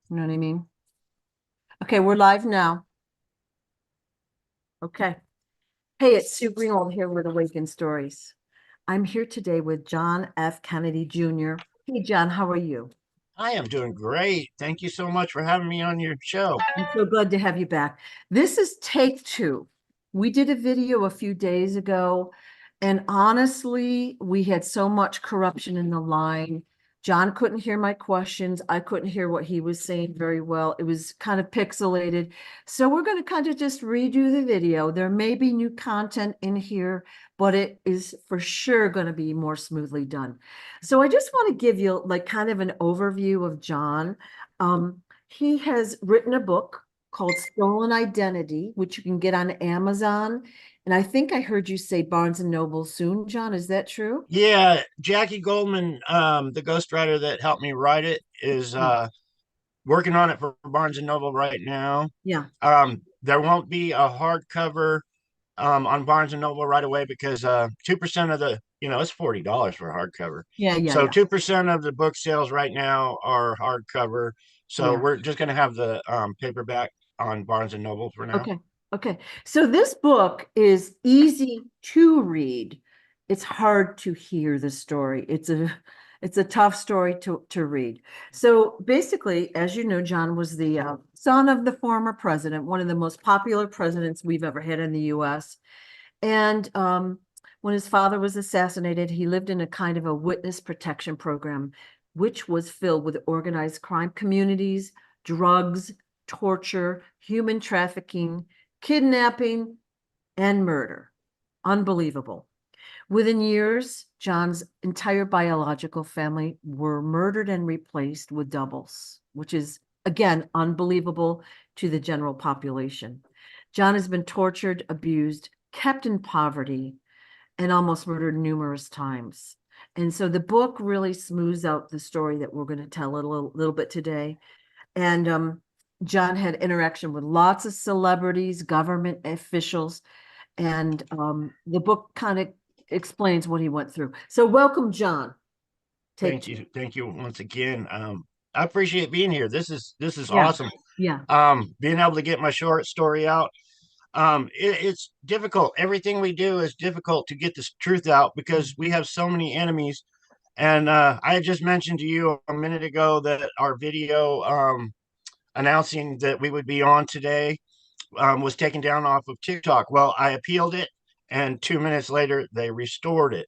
You know what I mean? Okay, we're live now. Okay. Hey, it's Sue Greenwald here with Awakened Stories. I'm here today with John F. Kennedy Jr. Hey, John, how are you? I am doing great. Thank you so much for having me on your show. I'm so glad to have you back. This is take two. We did a video a few days ago, and honestly, we had so much corruption in the line. John couldn't hear my questions. I couldn't hear what he was saying very well. It was kind of pixelated. So we're going to kind of just redo the video. There may be new content in here, but it is for sure going to be more smoothly done. So I just want to give you like kind of an overview of John. He has written a book called Stolen Identity, which you can get on Amazon. And I think I heard you say Barnes and Noble soon, John. Is that true? Yeah, Jackie Goldman, the ghostwriter that helped me write it, is Yeah. working on it for Barnes and Noble right now. Yeah. There won't be a hardcover on Barnes and Noble right away because 2% of it's $40 for a hardcover. Yeah. Yeah. So Yeah. 2% of the book sales right now are hardcover. So Yeah. we're just going to have the paperback on Barnes and Noble for now. Okay. Okay. So this book is easy to read. It's hard to hear the story. It's a tough story to read. So basically, as you know, John was the son of the former president, one of the most popular presidents we've ever had in the US. And when his father was assassinated, he lived in a kind of a witness protection program, which was filled with organized crime communities, drugs, torture, human trafficking, kidnapping, and murder. Unbelievable. Within years, John's entire biological family were murdered and replaced with doubles, which is, again, unbelievable to the general population. John has been tortured, abused, kept in poverty, and almost murdered numerous times. And so the book really smooths out the story that we're going to tell a little bit today. And John had interaction with lots of celebrities, government officials, and the book kind of explains what he went through. So welcome, John. Take Thank two. you. Thank you once again. I appreciate being here. This is Yeah, awesome. yeah, Being able to get my short story out. It's difficult. Everything we do is difficult to get this truth out because we have so many enemies. And I had just mentioned to you a minute ago that our video announcing that we would be on today was taken down off of TikTok. Well, I appealed it, and 2 minutes later they restored it.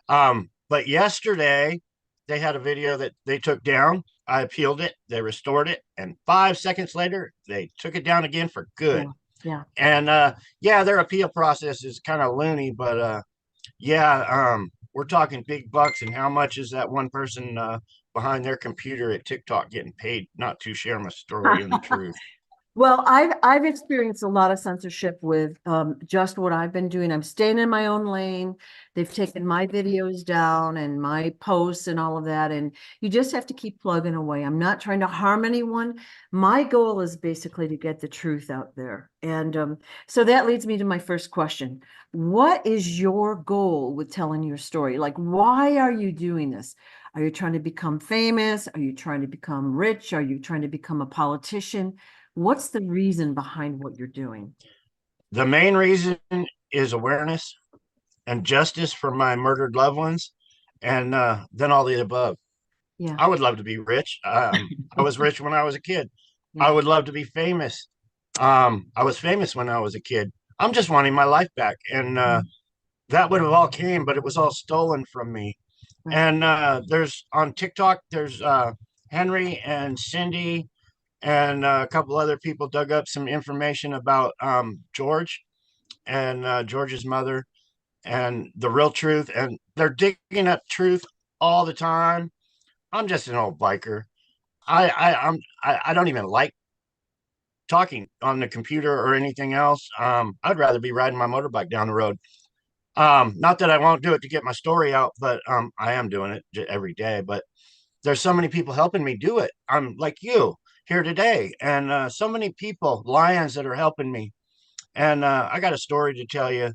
But yesterday they had a video that they took down. I appealed it, they restored it, and 5 seconds later they took it down again for good. yeah, yeah. And yeah, their appeal process is kind of loony, but yeah, we're talking big bucks. And how much is that one person behind their computer at TikTok getting paid not to share my story and the truth? Well, I've experienced a lot of censorship with just what I've been doing. I'm staying in my own lane. They've taken my videos down and my posts and all of that. And you just have to keep plugging away. I'm not trying to harm anyone. My goal is basically to get the truth out there. And so that leads me to my first question. What is your goal with telling your story? Like, why are you doing this? Are you trying to become famous? Are you trying to become rich? Are you trying to become a politician? What's the reason behind what you're doing? The main reason is awareness and justice for my murdered loved ones, and then all the above. Yeah. I would love to be rich. I was rich when I was a kid. I Yeah. would love to be famous. I was famous when I was a kid. I'm just wanting my life back, and that would have all came, but it was all stolen from me. Right. And there's on TikTok, there's Henry and Cindy and a couple other people dug up some information about George and George's mother and the real truth, and they're digging up truth all the time. I'm just an old biker. I don't even like talking on the computer or anything else. I'd rather be riding my motorbike down the road. Not that I won't do it to get my story out, but I am doing it every day. But there's so many people helping me do it. I'm like you here today, and so many people, lions that are helping me. And I got a story to tell you.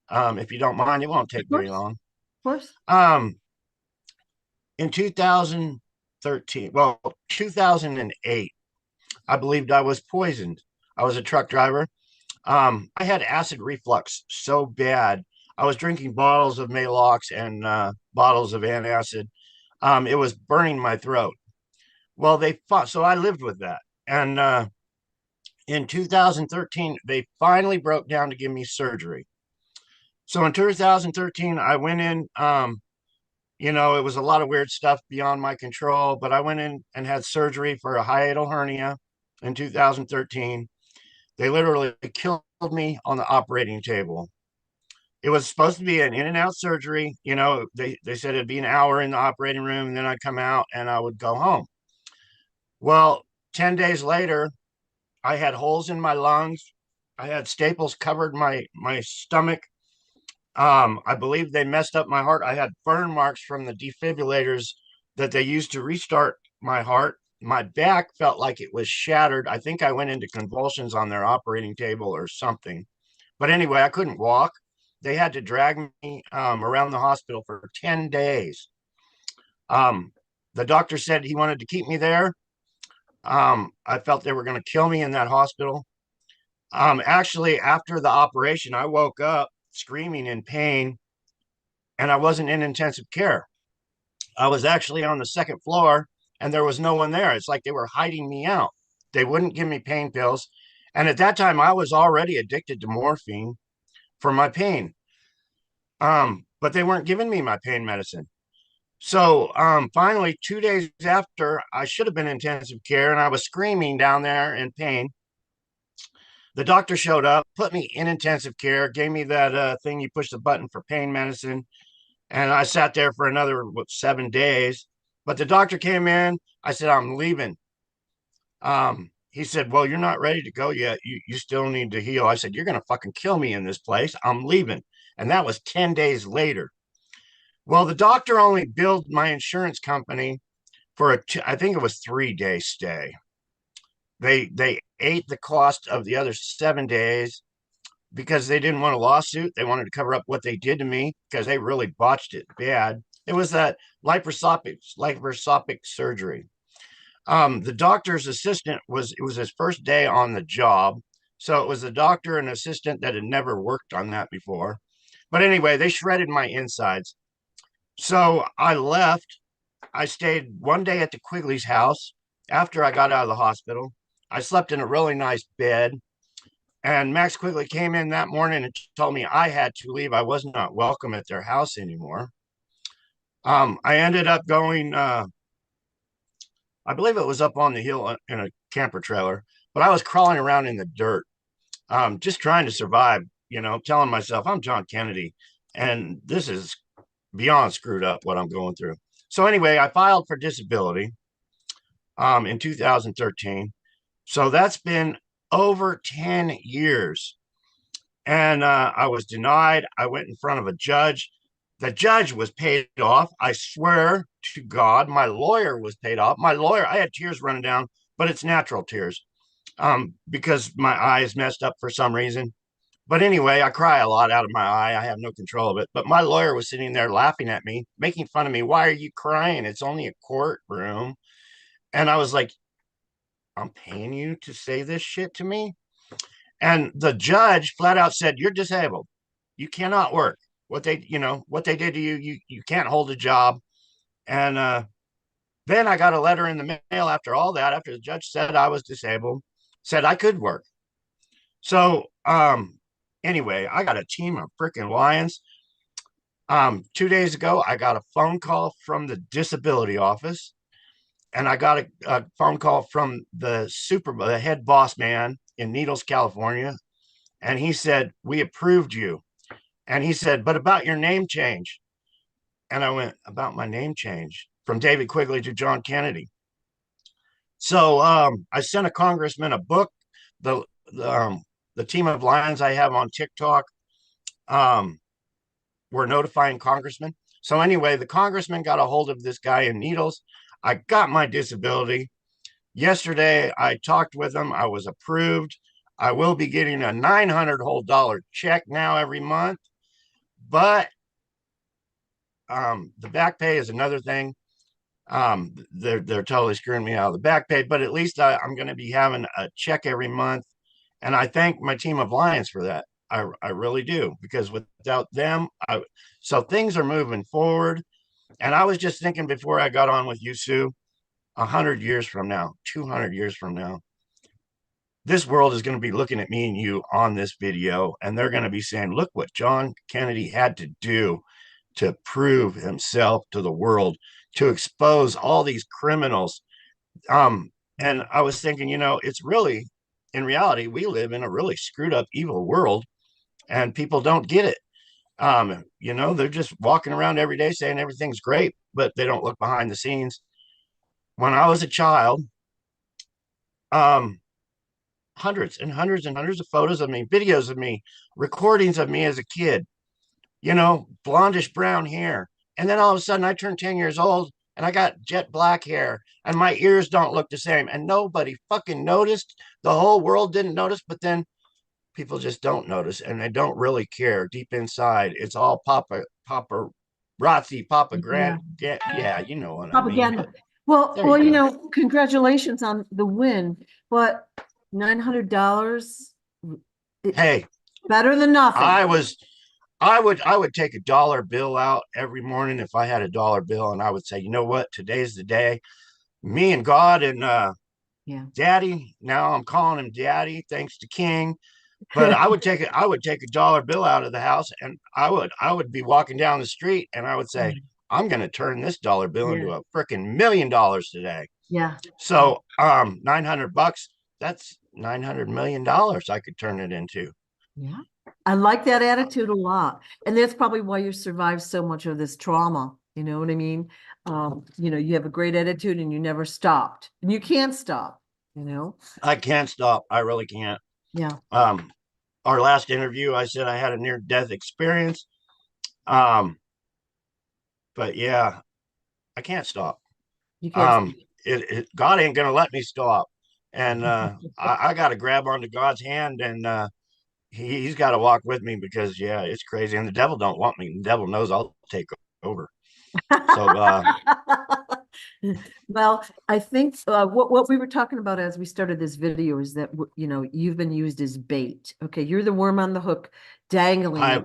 If you don't mind, it won't take Of very course. long. Of course. Um, in 2013, well, 2008. I believed I was poisoned. I was a truck driver. I had acid reflux so bad. I was drinking bottles of Malox and bottles of antacid. It was burning my throat. Well, they fought, so I lived with that. And in 2013, they finally broke down to give me surgery. So in 2013, I went in. It was a lot of weird stuff beyond my control, but I went in and had surgery for a hiatal hernia in 2013. They literally killed me on the operating table. It was supposed to be an in and out surgery. They said it'd be an hour in the operating room, and then I'd come out and I would go home. Well, 10 days later, I had holes in my lungs. I had staples covered my stomach. I believe they messed up my heart. I had burn marks from the defibrillators that they used to restart my heart. My back felt like it was shattered. I think I went into convulsions on their operating table or something. But anyway, I couldn't walk. They had to drag me around the hospital for 10 days. Um, the doctor said he wanted to keep me there. I felt they were going to kill me in that hospital. Actually, after the operation, I woke up screaming in pain, and I wasn't in intensive care. I was actually on the second floor, and there was no one there. It's like they were hiding me out. They wouldn't give me pain pills. And at that time, I was already addicted to morphine for my pain. But they weren't giving me my pain medicine. So finally, 2 days after I should have been in intensive care and I was screaming down there in pain, the doctor showed up, put me in intensive care, gave me that thing you push the button for pain medicine. And I sat there for another 7 days. But the doctor came in. I said, I'm leaving. He said, well, you're not ready to go yet. You still need to heal. I said, you're going to fucking kill me in this place. I'm leaving. And that was 10 days later. Well, the doctor only billed my insurance company for I think it was 3 day stay. They ate the cost of the other 7 days because they didn't want a lawsuit. They wanted to cover up what they did to me because they really botched it bad. It was that laparoscopic surgery. The doctor's assistant it was his first day on the job. So it was the doctor and assistant that had never worked on that before. But anyway, they shredded my insides. So I left. I stayed one day at the Quigley's house after I got out of the hospital. I slept in a really nice bed. And Max Quigley came in that morning and told me I had to leave. I was not welcome at their house anymore. I ended up going, I believe it was up on the hill in a camper trailer, but I was crawling around in the dirt, just trying to survive, telling myself I'm John Kennedy. And this is beyond screwed up what I'm going through. So anyway, I filed for disability in 2013. So that's been over 10 years. And I was denied. I went in front of a judge. The judge was paid off. I swear to God, my lawyer was paid off. My lawyer, I had tears running down, but it's natural tears because my eye is messed up for some reason. But anyway, I cry a lot out of my eye. I have no control of it. But my lawyer was sitting there laughing at me, making fun of me. Why are you crying? It's only a courtroom. And I was like, I'm paying you to say this shit to me. And the judge flat out said, you're disabled. You cannot work. What they did to you, you can't hold a job. And then I got a letter in the mail after all that, after the judge said I was disabled, said I could work. So anyway, I got a team of freaking lions. 2 days ago, I got a phone call from the disability office, and I got a phone call from the head boss man in Needles, California. And he said, we approved you. And he said, but about your name change. And I went, about my name change from David Quigley to John Kennedy. So I sent a congressman a book. The, the team of lions I have on TikTok were notifying congressmen. So anyway, the congressman got a hold of this guy in Needles. I got my disability. Yesterday, I talked with him. I was approved. I will be getting a $900 whole check now every month. But the back pay is another thing. They're totally screwing me out of the back pay, but at least I'm going to be having a check every month, and I thank my team of lions for that. I really do, because without them, so things are moving forward. And I was just thinking before I got on with you, Sue, 100 years from now, 200 years from now, this world is going to be looking at me and you on this video, and they're going to be saying, "Look what John Kennedy had to do to prove himself to the world, to expose all these criminals." Um, and I was thinking, it's really, in reality, we live in a really screwed up, evil world, and people don't get it. They're just walking around every day saying everything's great, but they don't look behind the scenes. When I was a child, um, hundreds and hundreds and hundreds of photos of me, videos of me, recordings of me as a kid, blondish brown hair. And then all of a sudden I turned 10 years old and I got jet black hair and my ears don't look the same. And nobody fucking noticed. The whole world didn't notice, but then people just don't notice and they don't really care deep inside. It's all Papa Razzi, Papa Yeah. Grant. Yeah, you know what I mean. Propaganda. Well, There well, you go. congratulations on the win, but $900, it Hey, better than nothing. I was I would take a dollar bill out every morning if I had a dollar bill, and I would say, you know what, today's the day. Me and God and Yeah. Daddy. Now I'm calling him Daddy, thanks to King. But I would take a dollar bill out of the house, and I would be walking down the street, and I would say, I'm going to turn this dollar bill Yeah. into a freaking $1 million today. Yeah. So 900 bucks, that's $900 million I could turn it into. Yeah. I like that attitude a lot. And that's probably why you survived so much of this trauma. You know what I mean? You have a great attitude and you never stopped. And you can't stop, you know? I can't stop. I really can't. Yeah. Um, our last interview, I said I had a near death experience. Um, but yeah, I can't stop. You can't Um, God ain't gonna let me stop, and I got to grab onto God's hand, and he's got to walk with me, because yeah, it's crazy, and the devil don't want me. The devil knows I'll take over. So Well, I think what we were talking about as we started this video is that you've been used as bait. Okay, you're the worm on the hook, dangling. I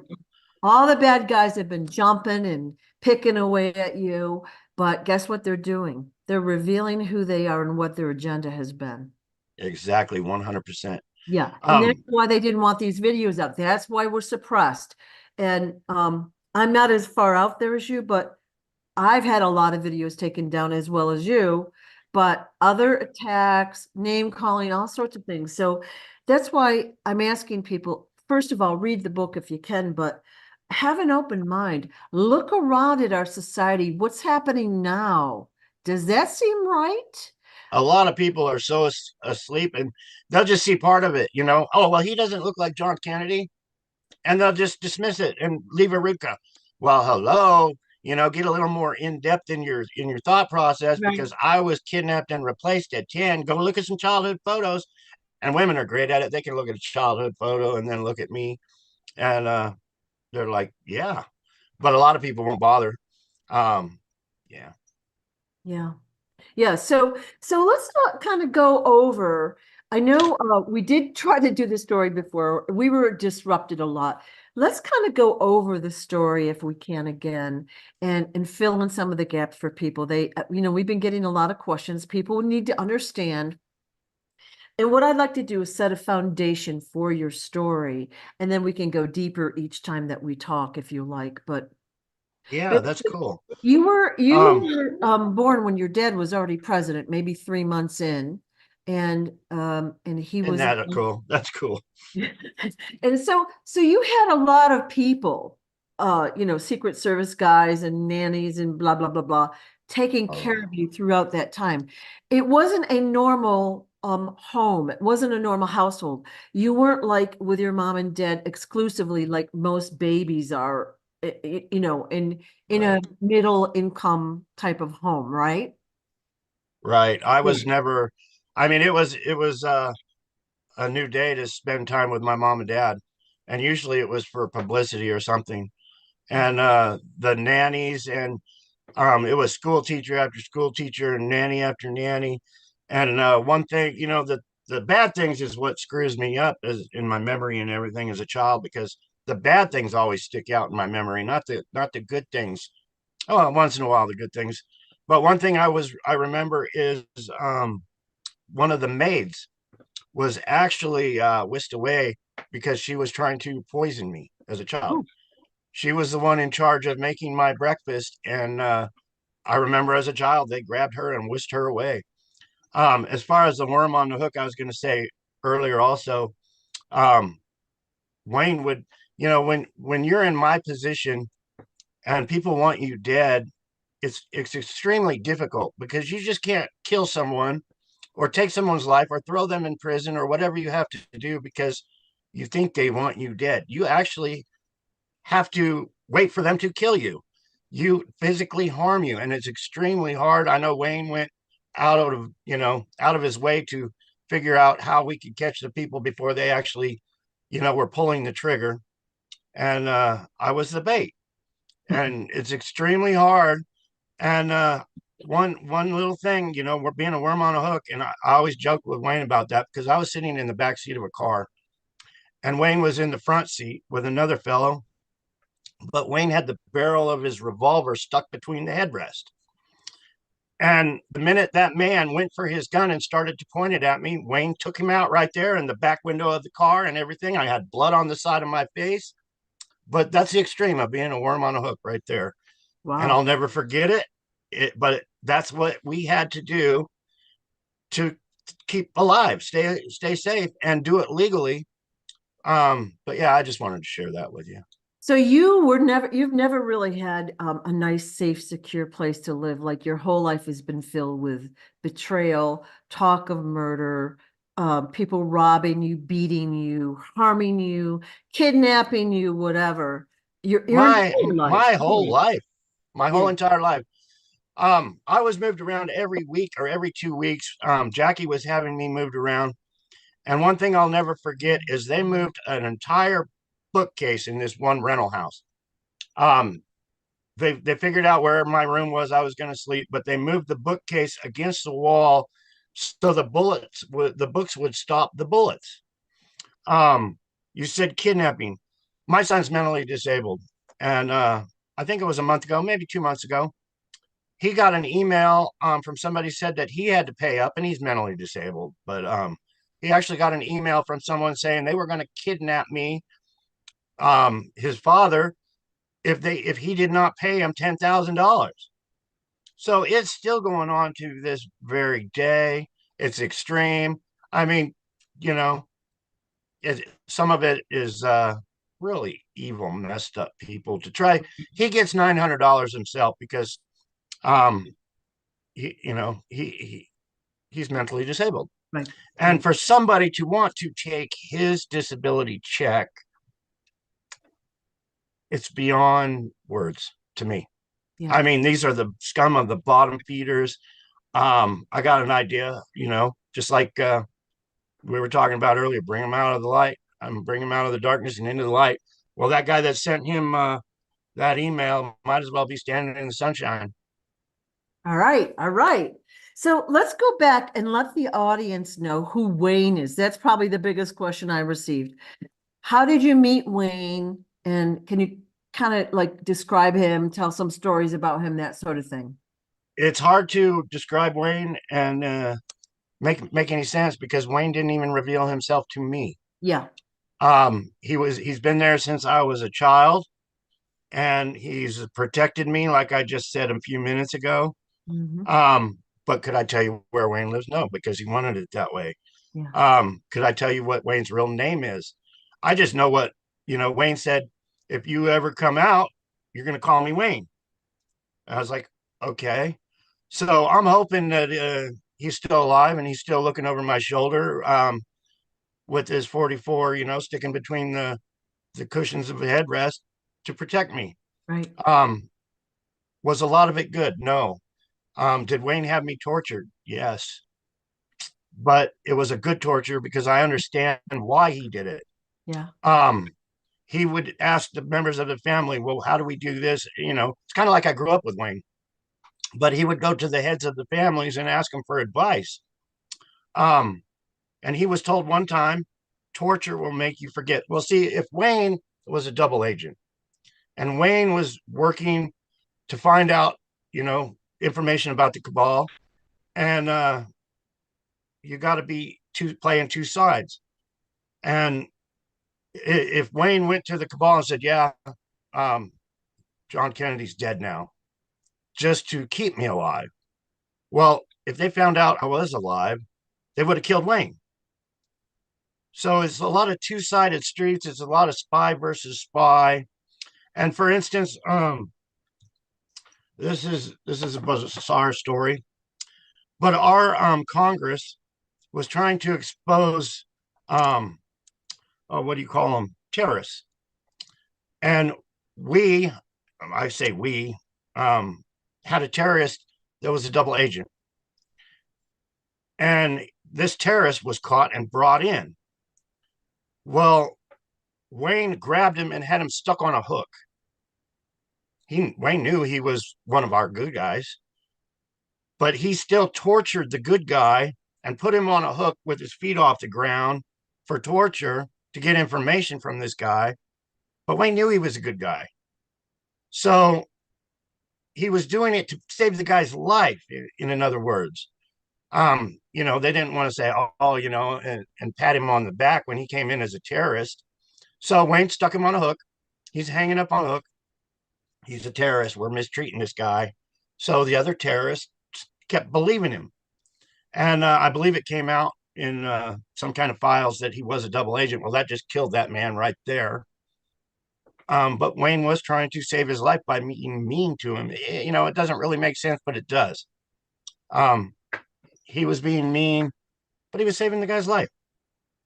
All the bad guys have been jumping and picking away at you, but guess what they're doing? They're revealing who they are and what their agenda has been. exactly 100%. Yeah, and that's Um, why they didn't want these videos up. That's why we're suppressed. And I'm not as far out there as you, but I've had a lot of videos taken down as well as you, but other attacks, name calling, all sorts of things. So that's why I'm asking people, first of all, read the book if you can, but have an open mind. Look around at our society. What's happening now? Does that seem right? a lot of people are so asleep, and they'll just see part of it. Oh well, he doesn't look like John Kennedy, and they'll just dismiss it and leave a Rivka. Well, hello, get a little more in depth in your thought process, Right. because I was kidnapped and replaced at 10. Go look at some childhood photos, and women are great at it. They can look at a childhood photo and then look at me, and they're like, yeah. But a lot of people won't bother. Yeah. Yeah. Yeah, so let's not kind of go over. I know we did try to do the story before. We were disrupted a lot. Let's kind of go over the story if we can again and fill in some of the gaps for people. We've been getting a lot of questions. People need to understand. And what I'd like to do is set a foundation for your story, and then we can go deeper each time that we talk if you like. But Yeah, that's cool. you Um, were born when your dad was already president, maybe 3 months in, and he isn't was, that cool? That's cool. and so you had a lot of people, Secret Service guys and nannies and blah blah blah blah, taking care Oh, of you throughout that time. It wasn't a normal home. It wasn't a normal household. You weren't like with your mom and dad exclusively like most babies are, in a right. middle income type of home, right? Right. I Yeah. was never, I mean, it was a new day to spend time with my mom and dad. And usually it was for publicity or something. And the nannies and It was school teacher after school teacher and nanny after nanny. And one thing, the bad things is what screws me up is in my memory and everything as a child, because the bad things always stick out in my memory, not the good things. Oh, once in a while the good things. But one thing I remember is um, one of the maids was actually whisked away because she was trying to poison me as a child. Oh, She was the one in charge of making my breakfast, and I remember as a child they grabbed her and whisked her away. As far as the worm on the hook, I was going to say earlier also, um, Wayne would, when you're in my position and people want you dead, it's extremely difficult because you just can't kill someone or take someone's life or throw them in prison or whatever you have to do because you think they want you dead. You actually have to wait for them to kill you. You physically harm you, and it's extremely hard. I know Wayne went out of his way to figure out how we could catch the people before they actually, were pulling the trigger. And I was the bait, and it's extremely hard. And one little thing, we're being a worm on a hook, and I always joke with Wayne about that because I was sitting in the back seat of a car, and Wayne was in the front seat with another fellow, but Wayne had the barrel of his revolver stuck between the headrest. And the minute that man went for his gun and started to point it at me, Wayne took him out right there in the back window of the car and everything. I had blood on the side of my face, but that's the extreme of being a worm on a hook right there. And wow. I'll never forget but that's what we had to do to keep alive, stay safe, and do it legally. But yeah, I just wanted to share that with you. So you've never really had a nice, safe, secure place to live. Like your whole life has been filled with betrayal, talk of murder, people robbing you, beating you, harming you, kidnapping you, whatever. Your My entire life. my whole Really. life, my whole Yeah. entire life. I was moved around every week or every 2 weeks. Jackie was having me moved around. And one thing I'll never forget is they moved an entire bookcase in this one rental house. Um, they figured out where my room was. I was going to sleep, but they moved the bookcase against the wall so the books would stop the bullets. Um, you said kidnapping. My son's mentally disabled, and I think it was a month ago, maybe 2 months ago. He got an email from somebody said that he had to pay up, and he's mentally disabled, but he actually got an email from someone saying they were going to kidnap me, his father, if he did not pay him $10,000. So it's still going on to this very day. It's extreme. I mean, you know, some of it is really evil, messed up people to try. He gets $900 himself because um, he's mentally disabled, Right. and Right. for somebody to want to take his disability check, it's beyond words to me. Yeah. I mean, these are the scum of the bottom feeders. I got an idea, just like we were talking about earlier, bring them out of the light. I'm bring them out of the darkness and into the light. Well, that guy that sent him that email might as well be standing in the sunshine. All right. All right. So let's go back and let the audience know who Wayne is. That's probably the biggest question I received. How did you meet Wayne? And can you kind of like describe him, tell some stories about him, that sort of thing? It's hard to describe Wayne and make any sense because Wayne didn't even reveal himself to me. Yeah. He's been there since I was a child, and he's protected me, like I just said a few minutes ago. Hmm. But could I tell you where Wayne lives? No, because he wanted it that way. Yeah. Could I tell you what Wayne's real name is? I just know what, Wayne said, if you ever come out, you're going to call me Wayne. I was like, okay. So I'm hoping that he's still alive and he's still looking over my shoulder with his 44, sticking between the cushions of the headrest to protect me. Right. Um, was a lot of it good? No. Did Wayne have me tortured? Yes. But it was a good torture because I understand why he did it. Yeah. Um, he would ask the members of the family, well, how do we do this? It's kind of like I grew up with Wayne. but he would go to the heads of the families and ask them for advice. Um, and he was told one time, torture will make you forget. Well, see, if Wayne was a double agent and Wayne was working to find out, information about the cabal, and you got to be playing two sides. And if Wayne went to the cabal and said, "Yeah, um, John Kennedy's dead now," just to keep me alive, well, if they found out I was alive, they would have killed Wayne. So it's a lot of two-sided streets. It's a lot of spy versus spy. And for instance, this is a bizarre story, but our Congress was trying to expose what do you call them, terrorists, and we, I say we, had a terrorist that was a double agent, and this terrorist was caught and brought in. Well, Wayne grabbed him and had him stuck on a hook. Wayne knew he was one of our good guys, but he still tortured the good guy and put him on a hook with his feet off the ground for torture to get information from this guy. But Wayne knew he was a good guy. So he was doing it to save the guy's life, in other words. They didn't want to say, oh, and pat him on the back when he came in as a terrorist. So Wayne stuck him on a hook. He's hanging up on a hook. He's a terrorist. We're mistreating this guy. So the other terrorists kept believing him. And I believe it came out in some kind of files that he was a double agent. Well, that just killed that man right there. But Wayne was trying to save his life by being mean to him. It doesn't really make sense, but it does. Um, he was being mean, but he was saving the guy's life.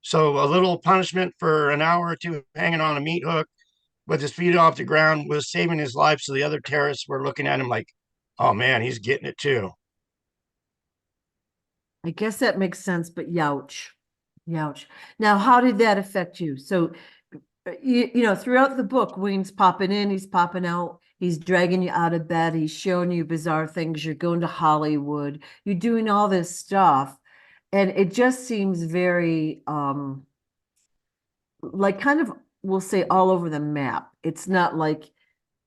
So a little punishment for an hour or two hanging on a meat hook with his feet off the ground was saving his life. So the other terrorists were looking at him like, oh man, he's getting it too. I guess that makes sense, but youch. Youch. Now, how did that affect you? So, throughout the book, Wayne's popping in, he's popping out, he's dragging you out of bed, he's showing you bizarre things, you're going to Hollywood, you're doing all this stuff. And it just seems very, like kind of, we'll say all over the map. It's not like,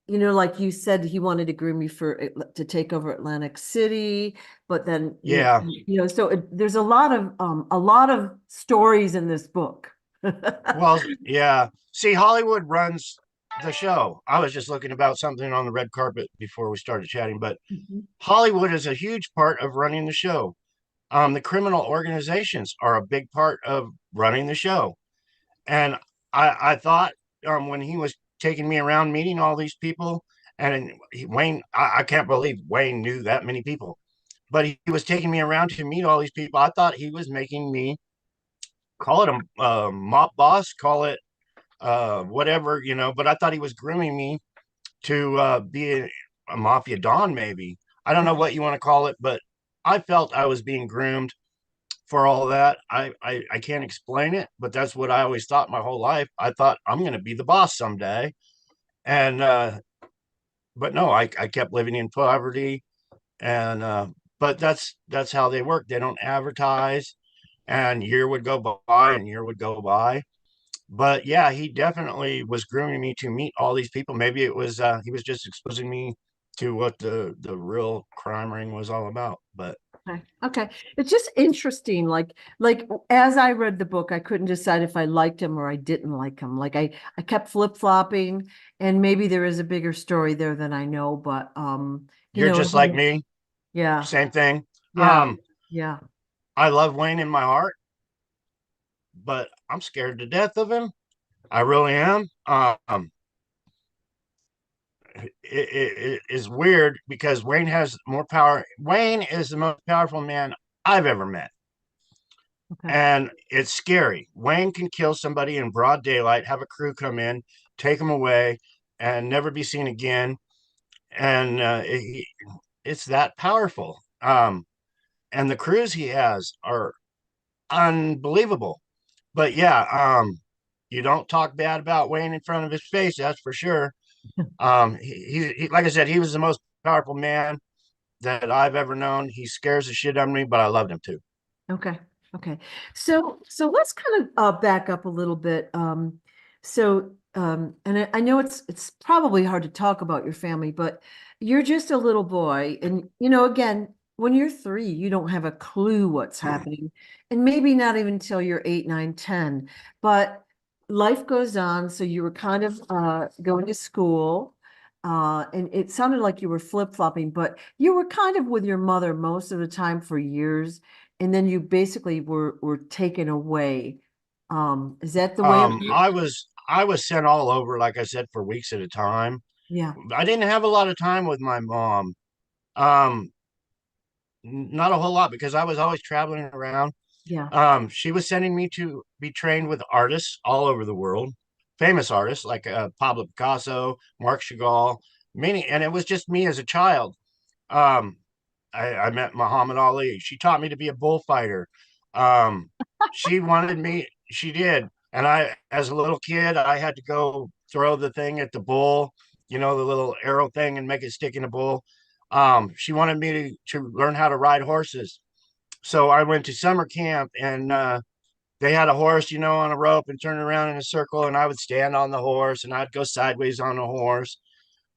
like you said, he wanted to groom you to take over Atlantic City, but then Yeah. so there's a lot of stories in this book. Well, yeah. See, Hollywood runs the show. I was just looking about something on the red carpet before we started chatting, but Mhm. Hollywood is a huge part of running the show. The criminal organizations are a big part of running the show. And I thought when he was taking me around meeting all these people, and Wayne, I can't believe Wayne knew that many people, but he was taking me around to meet all these people. I thought he was making me, call it a mop boss, call it whatever, but I thought he was grooming me to be a mafia don, maybe. I don't know what you want to call it, but I felt I was being groomed for all that. I can't explain it, but that's what I always thought my whole life. I thought I'm going to be the boss someday. And, but no, I kept living in poverty. And, but that's how they work. They don't advertise, and year would go by and year would go by. But yeah, he definitely was grooming me to meet all these people. Maybe it was he was just exposing me to what the real crime ring was all about. But Okay. Okay. It's just interesting. Like as I read the book, I couldn't decide if I liked him or I didn't like him. Like I kept flip-flopping, and maybe there is a bigger story there than I know, but you're just like me, yeah, same thing. yeah, yeah. I love Wayne in my heart, but I'm scared to death of him. I really am. It is weird because Wayne has more power. Wayne is the most powerful man I've ever met. Okay. And it's scary. Wayne can kill somebody in broad daylight, have a crew come in, take them away, and never be seen again. And it's that powerful. And the crews he has are unbelievable. But yeah, you don't talk bad about Wayne in front of his face, that's for sure. Like I said, he was the most powerful man. that I've ever known. He scares the shit out of me, but I loved him too. Okay. Okay. So let's kind of back up a little bit. And I know it's probably hard to talk about your family, but you're just a little boy, and again, when you're 3, you don't have a clue what's happening, and maybe not even until you're 8, 9, 10. But life goes on, so you were kind of going to school. And it sounded like you were flip-flopping, but you were kind of with your mother most of the time for years, and then you basically were taken away. Is that the way it worked? I was sent all over, like I said, for weeks at a time. Yeah, I didn't have a lot of time with my mom. Um, Not a whole lot because I was always traveling around. yeah, She was sending me to be trained with artists all over the world, famous artists like Pablo Picasso, Marc Chagall, many, and it was just me as a child. Um, I met Muhammad Ali. She taught me to be a bullfighter. Um, she wanted me, she did. And as a little kid, I had to go throw the thing at the bull, the little arrow thing and make it stick in the bull. She wanted me to learn how to ride horses. So I went to summer camp and they had a horse, on a rope and turn around in a circle. And I would stand on the horse and I'd go sideways on the horse.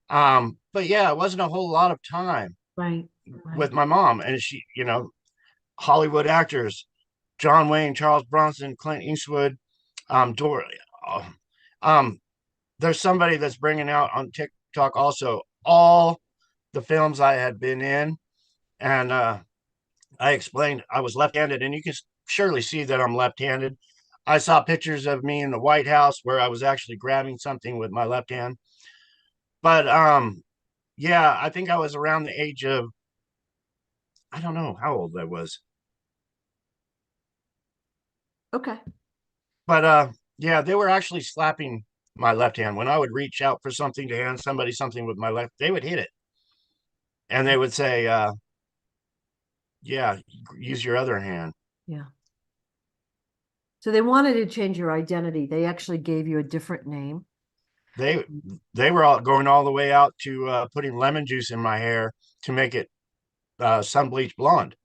But yeah, it wasn't a whole lot of time right, right, with my mom. And she, Hollywood actors, John Wayne, Charles Bronson, Clint Eastwood, Dor. uh, Um, there's somebody that's bringing out on TikTok also all the films I had been in, and I explained I was left-handed, and you can surely see that I'm left-handed. I saw pictures of me in the White House where I was actually grabbing something with my left hand. But yeah, I think I was around the age of, I don't know how old I was, okay, but yeah, they were actually slapping my left hand when I would reach out for something to hand somebody something with my left. They would hit it, and they would say, "Yeah, use your other hand." yeah. So they wanted to change your identity. They actually gave you a different name. They they were all going all the way out to putting lemon juice in my hair to make it sun bleach blonde.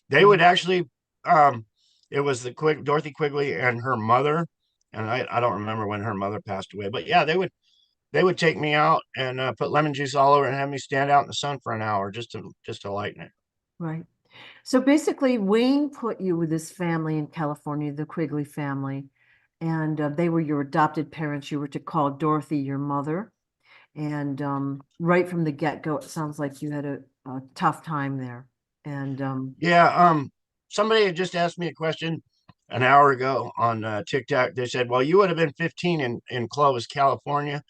They would Wow, actually, um, it was the quick Dorothy Quigley and her mother, and I don't remember when her mother passed away, but yeah, they would take me out and put lemon juice all over and have me stand out in the sun for an hour just to lighten it. right. So basically, Wayne put you with this family in California, the Quigley family, and they were your adopted parents. You were to call Dorothy your mother. And right from the get-go, it sounds like you had a tough time there. And Yeah, somebody had just asked me a question an hour ago on TikTok. They said, "Well, you would have been 15 in Clovis, California."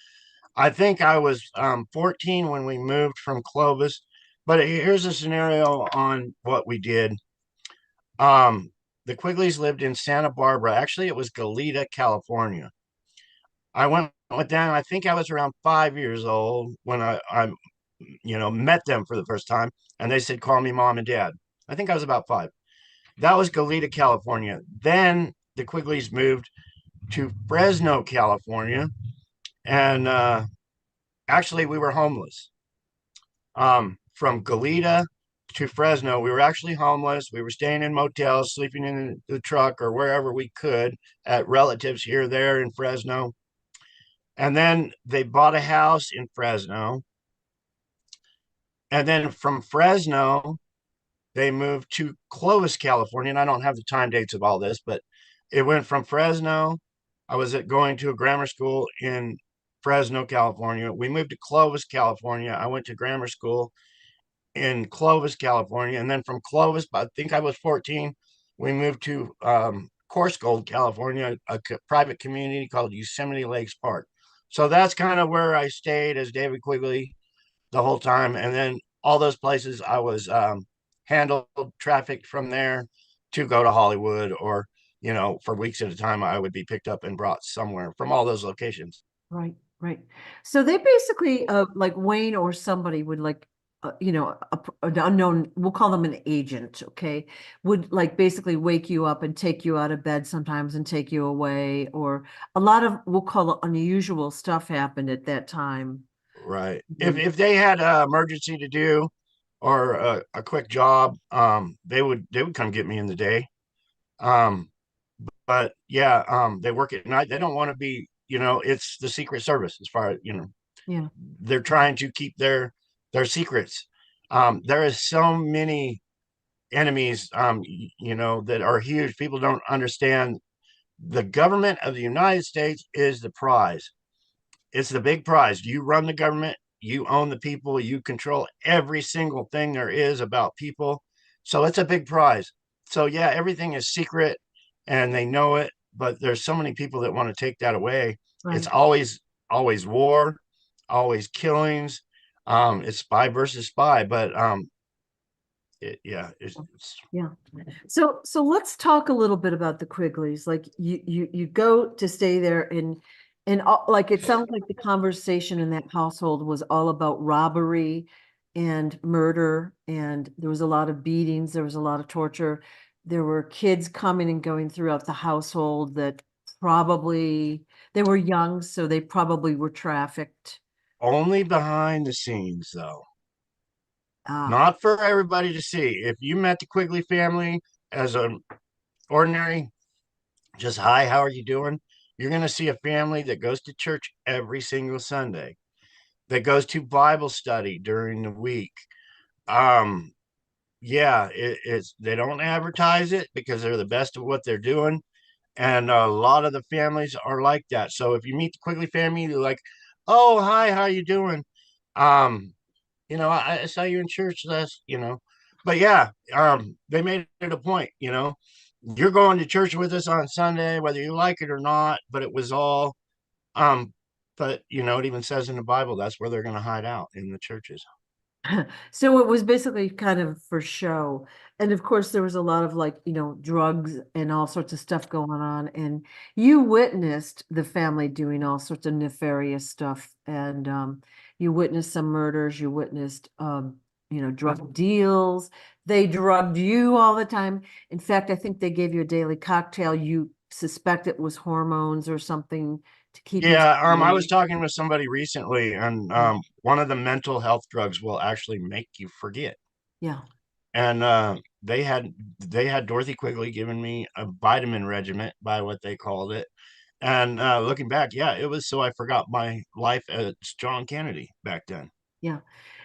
I think I was 14 when we moved from Clovis. But here's a scenario on what we did. Um, the Quigleys lived in Santa Barbara. Actually, it was Goleta, California. I went down. I think I was around 5 years old when I met them for the first time, and they said, "Call me mom and dad." I think I was about 5. That was Goleta, California. Then the Quigleys moved to Fresno, California, and actually we were homeless. From Goleta to Fresno, we were actually homeless. We were staying in motels, sleeping in the truck or wherever we could at relatives here, there in Fresno. And then they bought a house in Fresno. And then from Fresno, they moved to Clovis, California. And I don't have the time dates of all this, but it went from Fresno. I was going to a grammar school in Fresno, California. We moved to Clovis, California. I went to grammar school in Clovis, California. And then from Clovis, I think I was 14, we moved to Coarse Gold, California, a private community called Yosemite Lakes Park. So that's kind of where I stayed as David Quigley the whole time. And then all those places I was handled traffic from there to go to Hollywood, or, for weeks at a time, I would be picked up and brought somewhere from all those locations. right, right. So they basically, like Wayne or somebody would like, an unknown, we'll call them an agent, okay, would like basically wake you up and take you out of bed sometimes and take you away, or a lot of, we'll call it unusual stuff happened at that time. Right. If And if they had an emergency to do, or a quick job, they would come get me in the day. Um, but yeah, they work at night. They don't want to be, it's the Secret Service as far as, Yeah. they're trying to keep their secrets. There is so many enemies, that are huge. People don't understand. The government of the United States is the prize. It's the big prize. You run the government, you own the people, you control every single thing there is about people. So it's a big prize. So yeah, everything is secret and they know it, but there's so many people that want to take that away. It's Right. always war, always killings. It's spy versus spy, but yeah, it's Yeah. So let's talk a little bit about the Quigleys. Like you go to stay there and like it sounds like the conversation in that household was all about robbery and murder, and there was a lot of beatings, there was a lot of torture. There were kids coming and going throughout the household that probably they were young, so they probably were trafficked. only behind the scenes though. Ah, Not for everybody to see. If you met the Quigley family as an ordinary, just hi, how are you doing? You're going to see a family that goes to church every single Sunday, that goes to Bible study during the week. Um, yeah, it's they don't advertise it because they're the best at what they're doing, and a lot of the families are like that. So if you meet the Quigley family, you're like, "Oh, hi, how you doing?" Um, I saw you in church last. But yeah, they made it a point, you're going to church with us on Sunday, whether you like it or not. But it was all, um, but it even says in the Bible that's where they're going to hide out in the churches. so it was basically kind of for show. And of course, there was a lot of like, drugs and all sorts of stuff going on. And you witnessed the family doing all sorts of nefarious stuff. And you witnessed some murders, you witnessed, drug deals. They drugged you all the time. In fact, I think they gave you a daily cocktail. You suspect it was hormones or something to keep you. Yeah, I was talking with somebody recently, and one of the mental health drugs will actually make you forget. Yeah. And they had Dorothy Quigley giving me a vitamin regiment by what they called it. And looking back, yeah, it was so I forgot my life as John Kennedy back then. Yeah.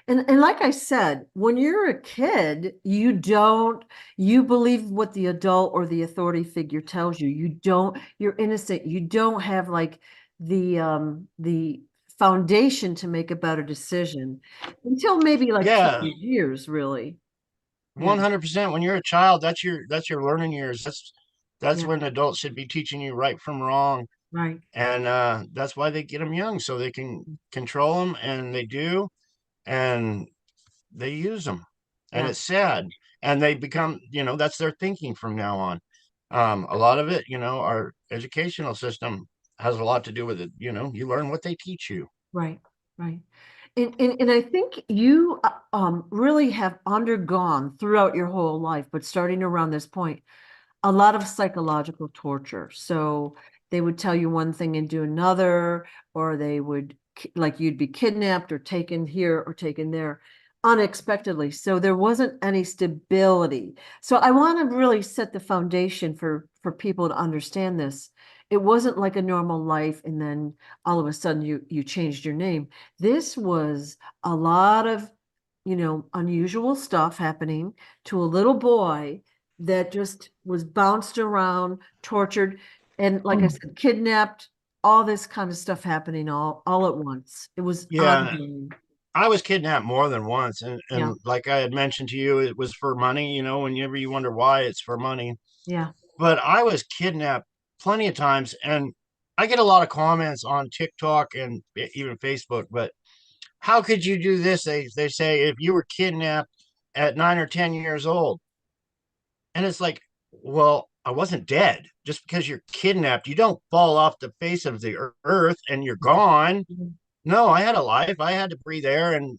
And like I said, when you're a kid, you believe what the adult or the authority figure tells you. You're innocent. You don't have like the foundation to make a better decision until maybe like Yeah, teenage years, really. Yeah. 100%. When you're a child, that's your learning years. That's Yeah. when adults should be teaching you right from wrong, Right. and that's why they get them young so they can control them, and they do, and they use them, and Yeah. it's sad, and they become, that's their thinking from now on. A lot of it, our educational system has a lot to do with it. You learn what they teach you. Right. Right. And I think you really have undergone throughout your whole life, but starting around this point, a lot of psychological torture. So they would tell you one thing and do another, or they would like you'd be kidnapped or taken here or taken there unexpectedly. So there wasn't any stability. So I want to really set the foundation for people to understand this. It wasn't like a normal life and then all of a sudden you changed your name. This was a lot of, unusual stuff happening to a little boy that just was bounced around, tortured, and like I said, kidnapped, all this kind of stuff happening all at once. It was Yeah, ongoing. I was kidnapped more than once, and Yeah, like I had mentioned to you, it was for money. Whenever you wonder why, it's for money. yeah. But I was kidnapped plenty of times, and I get a lot of comments on TikTok and even Facebook. But how could you do this? They say if you were kidnapped at 9 or 10 years old, and it's like, well, I wasn't dead. Just because you're kidnapped, you don't fall off the face of the earth and you're gone. Mhm. No, I had a life. I had to breathe air, and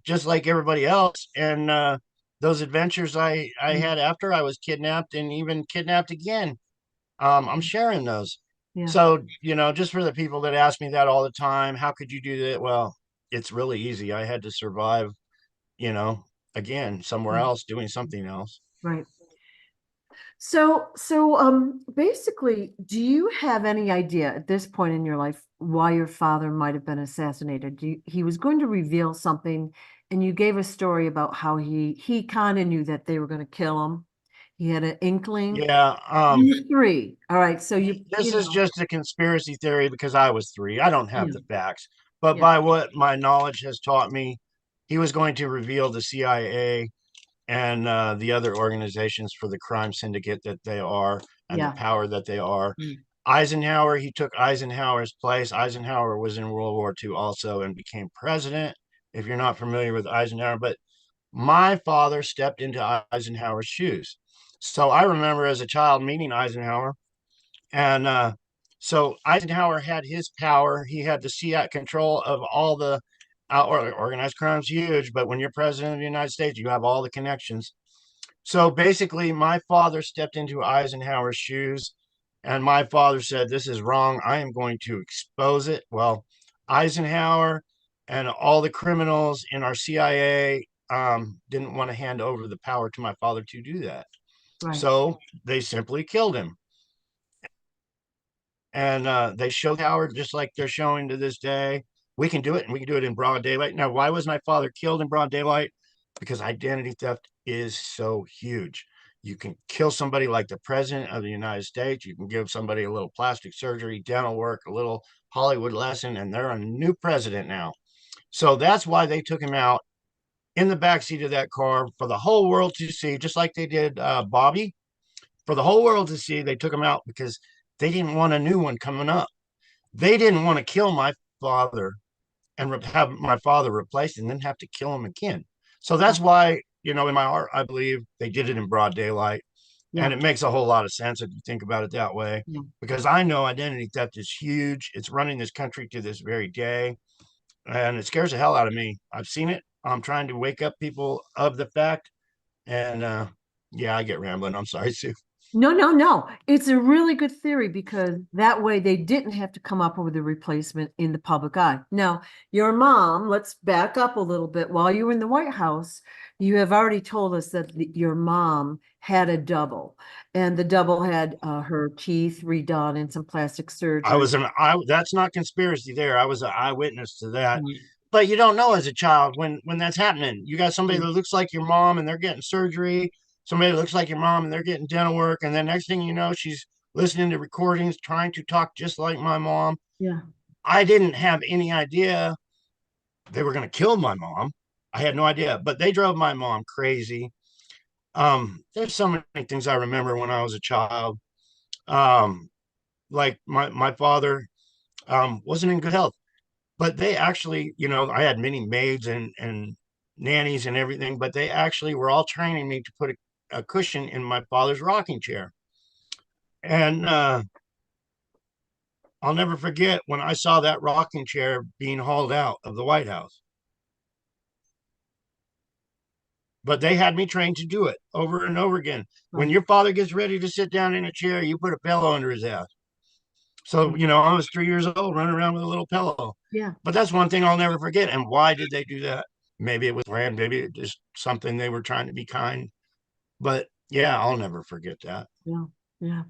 just like everybody else. And those adventures I Yeah, had after I was kidnapped, and even kidnapped again, I'm sharing those. yeah, So just for the people that ask me that all the time, how could you do that? Well, it's really easy. I had to survive, you know, again somewhere Mm. else doing something else. Right. Basically, do you have any idea at this point in your life why your father might have been assassinated? He was going to reveal something, and you gave a story about how he kind of knew that they were going to kill him. He had an inkling. Yeah, You were three. All right, so this is just a conspiracy theory because I was three. I don't have yeah, the facts, but yeah, by what my knowledge has taught me, he was going to reveal the CIA and the other organizations for the crime syndicate that they are and the yeah, power that they are. mm, Eisenhower, he took Eisenhower's place. Eisenhower was in World War II also and became president. If you're not familiar with Eisenhower, but my father stepped into Eisenhower's shoes. So I remember as a child meeting Eisenhower, and so Eisenhower had his power. He had the CIA control of all the organized crime's huge, but when you're president of the United States, you have all the connections. So basically, my father stepped into Eisenhower's shoes, and my father said, "This is wrong. I am going to expose it." Well, Eisenhower and all the criminals in our CIA didn't want to hand over the power to my father to do that. right, So they simply killed him. And they showed Howard just like they're showing to this day. We can do it, and we can do it in broad daylight. Now, why was my father killed in broad daylight? Because identity theft is so huge. You can kill somebody like the president of the United States. You can give somebody a little plastic surgery, dental work, a little Hollywood lesson, and they're a new president now. So that's why they took him out in the backseat of that car for the whole world to see, just like they did Bobby. For the whole world to see, they took him out because they didn't want a new one coming up. They didn't want to kill my father and have my father replaced and then have to kill him again. So yeah, that's why, in my heart, I believe they did it in broad daylight. And yeah, it makes a whole lot of sense if you think about it that way, yeah. because I know identity theft is huge. It's running this country to this very day, and it scares the hell out of me. I've seen it. I'm trying to wake up people of the fact. And yeah, I get rambling. I'm sorry, Sue. No, no, no. It's a really good theory because that way they didn't have to come up with a replacement in the public eye. Now, your mom, let's back up a little bit. While you were in the White House, you have already told us that your mom had a double, and the double had her teeth redone and some plastic I surgery. was an I That's not conspiracy there. I was an eyewitness to that. Mm, But you don't know as a child when that's happening. You got somebody mm, that looks like your mom and they're getting surgery, somebody that looks like your mom and they're getting dental work, and then next thing you know, she's listening to recordings, trying to talk just like my mom. yeah, I didn't have any idea they were going to kill my mom. I had no idea, but they drove my mom crazy. There's so many things I remember when I was a child. Um, like my father wasn't in good health, but they actually, I had many maids and nannies and everything, but they actually were all training me to put a cushion in my father's rocking chair. And I'll never forget when I saw that rocking chair being hauled out of the White House. But they had me trained to do it over and over again. When right, your father gets ready to sit down in a chair, you put a pillow under his ass. So, mm, I was 3 years old running around with a little pillow. yeah, But that's one thing I'll never forget. And why did they do that? Maybe it was planned, maybe it just something they were trying to be kind. But yeah, I'll never forget that. yeah, yeah.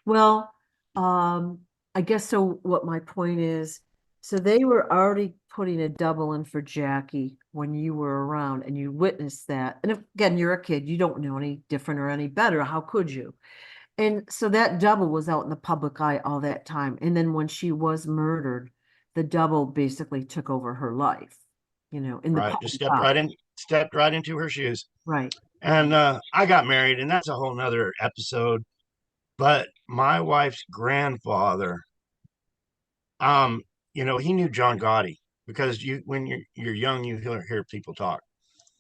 Well, um, I guess so. What my point is, so they were already putting a double in for Jackie when you were around and you witnessed that. And again, you're a kid, you don't know any different or any better. How could you? And so that double was out in the public eye all that time. And then when she was murdered, the double basically took over her life, in the Right. Just public eye. stepped right into her shoes. Right. And I got married, and that's a whole nother episode. But my wife's grandfather, um, he knew John Gotti because when you're young, you hear people talk.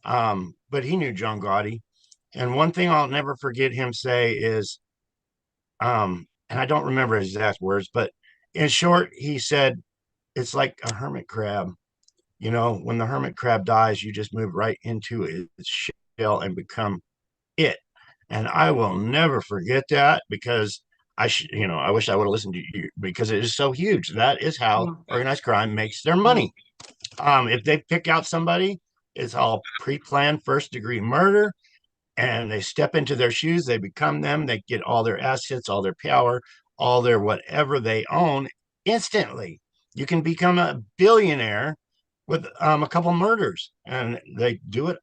But he knew John Gotti. And one thing I'll never forget him say is, and I don't remember his exact words, but in short, he said, it's like a hermit crab. When the hermit crab dies, you just move right into its shell and become it. And I will never forget that because I wish I would have listened to you because it is so huge. That is how Yeah. organized crime makes their Yeah. money. If they pick out somebody It's all pre-planned first-degree murder, and they step into their shoes, they become them, they get all their assets, all their power, all their whatever they own instantly. You can become a billionaire with a couple murders, and they do it.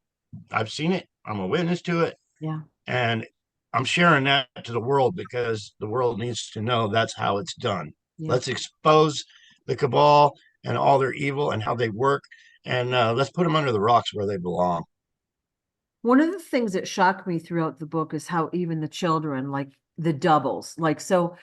I've seen it. I'm a witness to it, Yeah. and I'm sharing that to the world because the world needs to know that's how it's done. Yeah. Let's expose the cabal and all their evil and how they work, and let's put them under the rocks where they belong. One of the things that shocked me throughout the book is how even the children, like the doubles, like so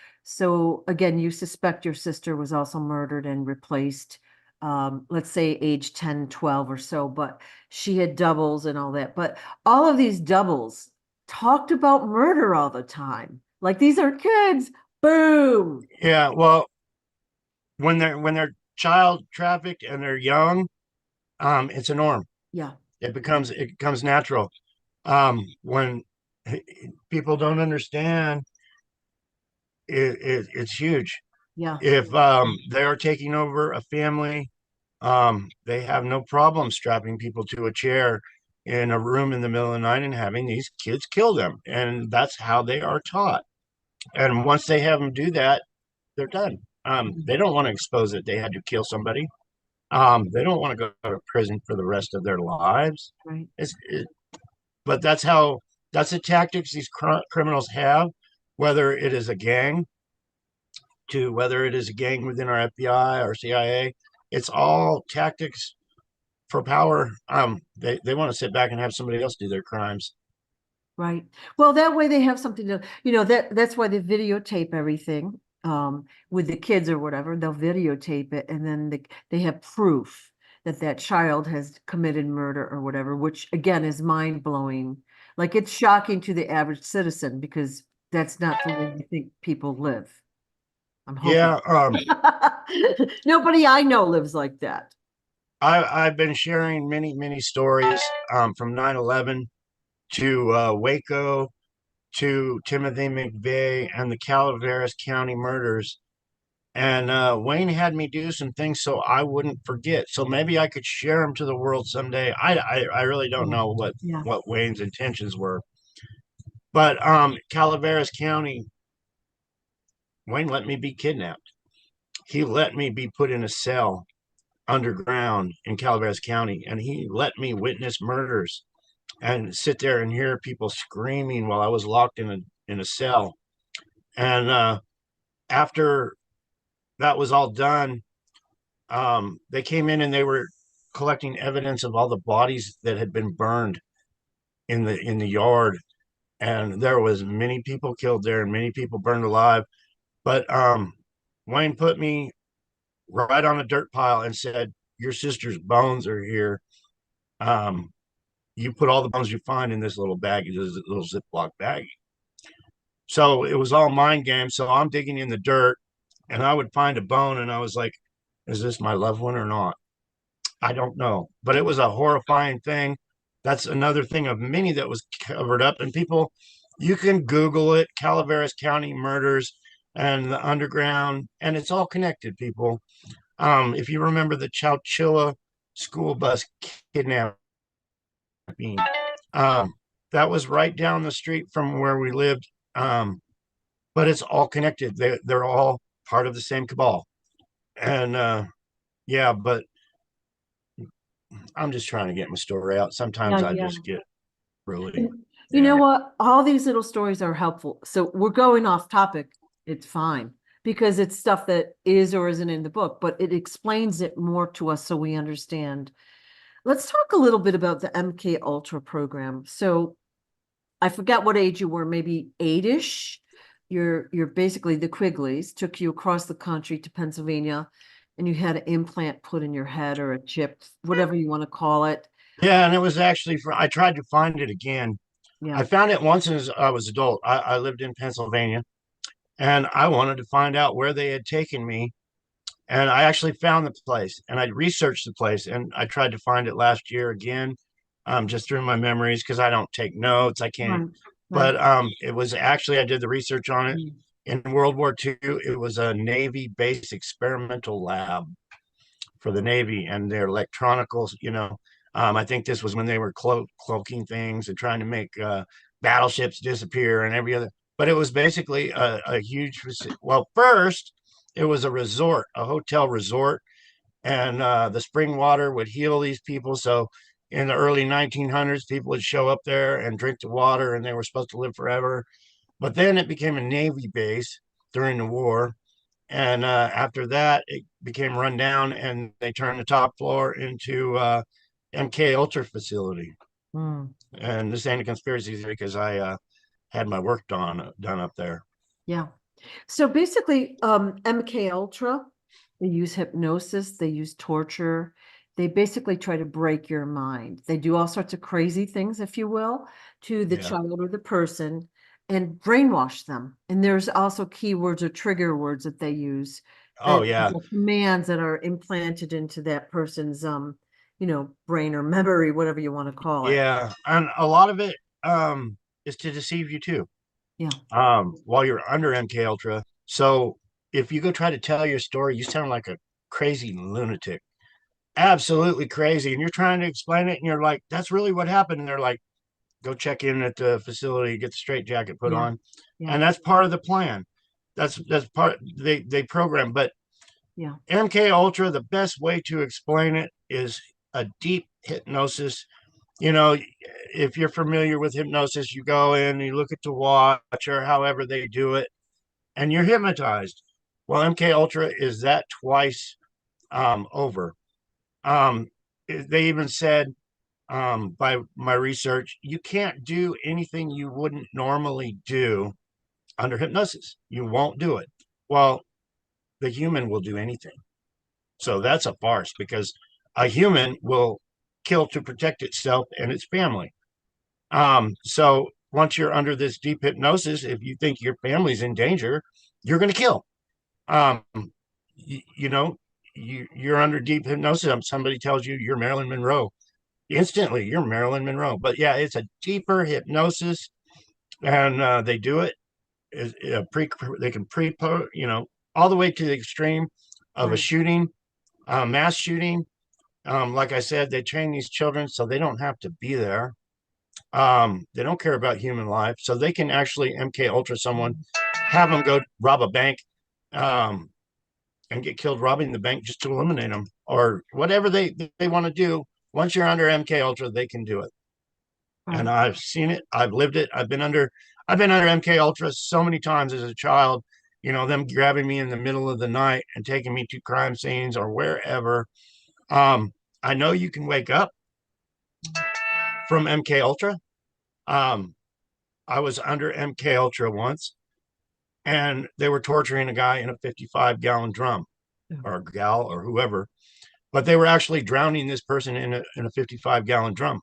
again, you suspect your sister was also murdered and replaced, let's say age 10, 12 or so, but she had doubles and all that. But all of these doubles talked about murder all the time. Like these are kids. Boom. Yeah, well, when they're child trafficked and they're young, it's a norm. Yeah. It becomes natural. When people don't understand, it's huge. Yeah. If they are taking over a family, they have no problem strapping people to a chair in a room in the middle of the night and having these kids kill them, and that's how they are taught. And once they have them do that, they're done. They don't want to expose that they had to kill somebody. They don't want to go to prison for the rest of their lives. Right. But that's the tactics these criminals have, whether it is a gang to whether it is a gang within our FBI or CIA. It's all tactics for power. They want to sit back and have somebody else do their crimes. Right. Well, that way they have something to, that's why they videotape everything with the kids or whatever. They'll videotape it and then they have proof that that child has committed murder or whatever, which again is mind blowing. Like it's shocking to the average citizen because that's not the way you think people live. I'm hoping. Yeah, Nobody I know lives like that. I've been sharing many stories from 9/11 to Waco to Timothy McVeigh and the Calaveras County murders. And Wayne had me do some things so I wouldn't forget. So maybe I could share them to the world someday. I really don't Yeah. know Yeah. what Wayne's intentions were. But Calaveras County, Wayne let me be kidnapped. He let me be put in a cell underground in Calaveras County, and he let me witness murders and sit there and hear people screaming while I was locked in a cell. And after that was all done, they came in and they were collecting evidence of all the bodies that had been burned in the yard, and there was many people killed there and many people burned alive. But Wayne put me right on a dirt pile and said, "Your sister's bones are here. Um, you put all the bones you find in this little bag, this little Ziploc bag." So it was all mind games. So I'm digging in the dirt, and I would find a bone, and I was like, "Is this my loved one or not?" I don't know, but it was a horrifying thing. That's another thing of many that was covered up. And people, you can Google it, Calaveras County murders and the underground, and it's all connected, people. If you remember the Chowchilla school bus kidnapping, um, that was right down the street from where we lived. But it's all connected. They're all part of the same cabal. And yeah, but I'm just trying to get my story out. Sometimes Yeah, I yeah. just get really, And you know yeah. what? All these little stories are helpful. So we're going off topic. It's fine because it's stuff that is or isn't in the book, but it explains it more to us so we understand. Let's talk a little bit about the MK Ultra program. So I forgot what age you were, maybe 8-ish. You're basically the Quigleys took you across the country to Pennsylvania and you had an implant put in your head or a chip, whatever you want to call it. Yeah, and it was actually for, I tried to find it again. Yeah. I found it once as I was adult. I lived in Pennsylvania and I wanted to find out where they had taken me. And I actually found the place and I researched the place and I tried to find it last year again, just through my memories because I don't take notes. I can't. Right. Right. But it was actually, I did the research on it. Mm. In World War II, it was a Navy base experimental lab for the Navy and their electronicals, I think this was when they were cloaking things and trying to make battleships disappear and every other. But it was basically a huge. Well, first it was a resort, a hotel resort, and the spring water would heal these people. So in the early 1900s, people would show up there and drink the water, and they were supposed to live forever. But then it became a Navy base during the war. And after that, it became run down, and they turned the top floor into MK Ultra facility. Mm. And this ain't a conspiracy theory because I had my work done up there. Yeah. So basically, MK Ultra, they use hypnosis, they use torture. They basically try to break your mind. They do all sorts of crazy things, if you will, to the Yeah. child or the person and brainwash them. And there's also keywords or trigger words that they use Oh that yeah. the commands that are implanted into that person's brain or memory, whatever you want to call it. Yeah. And a lot of it is to deceive you too. Yeah. While you're under MK Ultra. So if you go try to tell your story, you sound like a crazy lunatic. Absolutely crazy. And you're trying to explain it and you're like, that's really what happened. And they're like, go check in at the facility, get the straight jacket put Yeah. on. Yeah. And that's part of the plan. That's part they program. But Yeah. MK Ultra, the best way to explain it is a deep hypnosis. You know, if you're familiar with hypnosis, you go in, you look at the watch or however they do it, and you're hypnotized. Well, MK Ultra is that twice over. Um, they even said by my research, you can't do anything you wouldn't normally do under hypnosis. You won't do it. Well, the human will do anything. So that's a farce because a human will kill to protect itself and its family. So once you're under this deep hypnosis, if you think your family's in danger, you're going to kill. Um, you know, you're under deep hypnosis. Somebody tells you you're Marilyn Monroe. Instantly, you're Marilyn Monroe. But yeah, it's a deeper hypnosis, and they do it. They can all the way to the extreme of a Right. shooting, mass shooting. Like I said, they train these children so they don't have to be there. They don't care about human life, so they can actually MK Ultra someone, have them go rob a bank, um, and get killed robbing the bank just to eliminate them, or whatever they want to do. Once you're under MK Ultra, they can do it, and Right. I've seen it. I've lived it. I've been under MK Ultra so many times as a child. You know, them grabbing me in the middle of the night and taking me to crime scenes or wherever. Um, I know you can wake up from MK Ultra. Um, I was under MK Ultra once, and they were torturing a guy in a 55-gallon drum, Yeah. or gal or whoever, but they were actually drowning this person in a 55-gallon drum.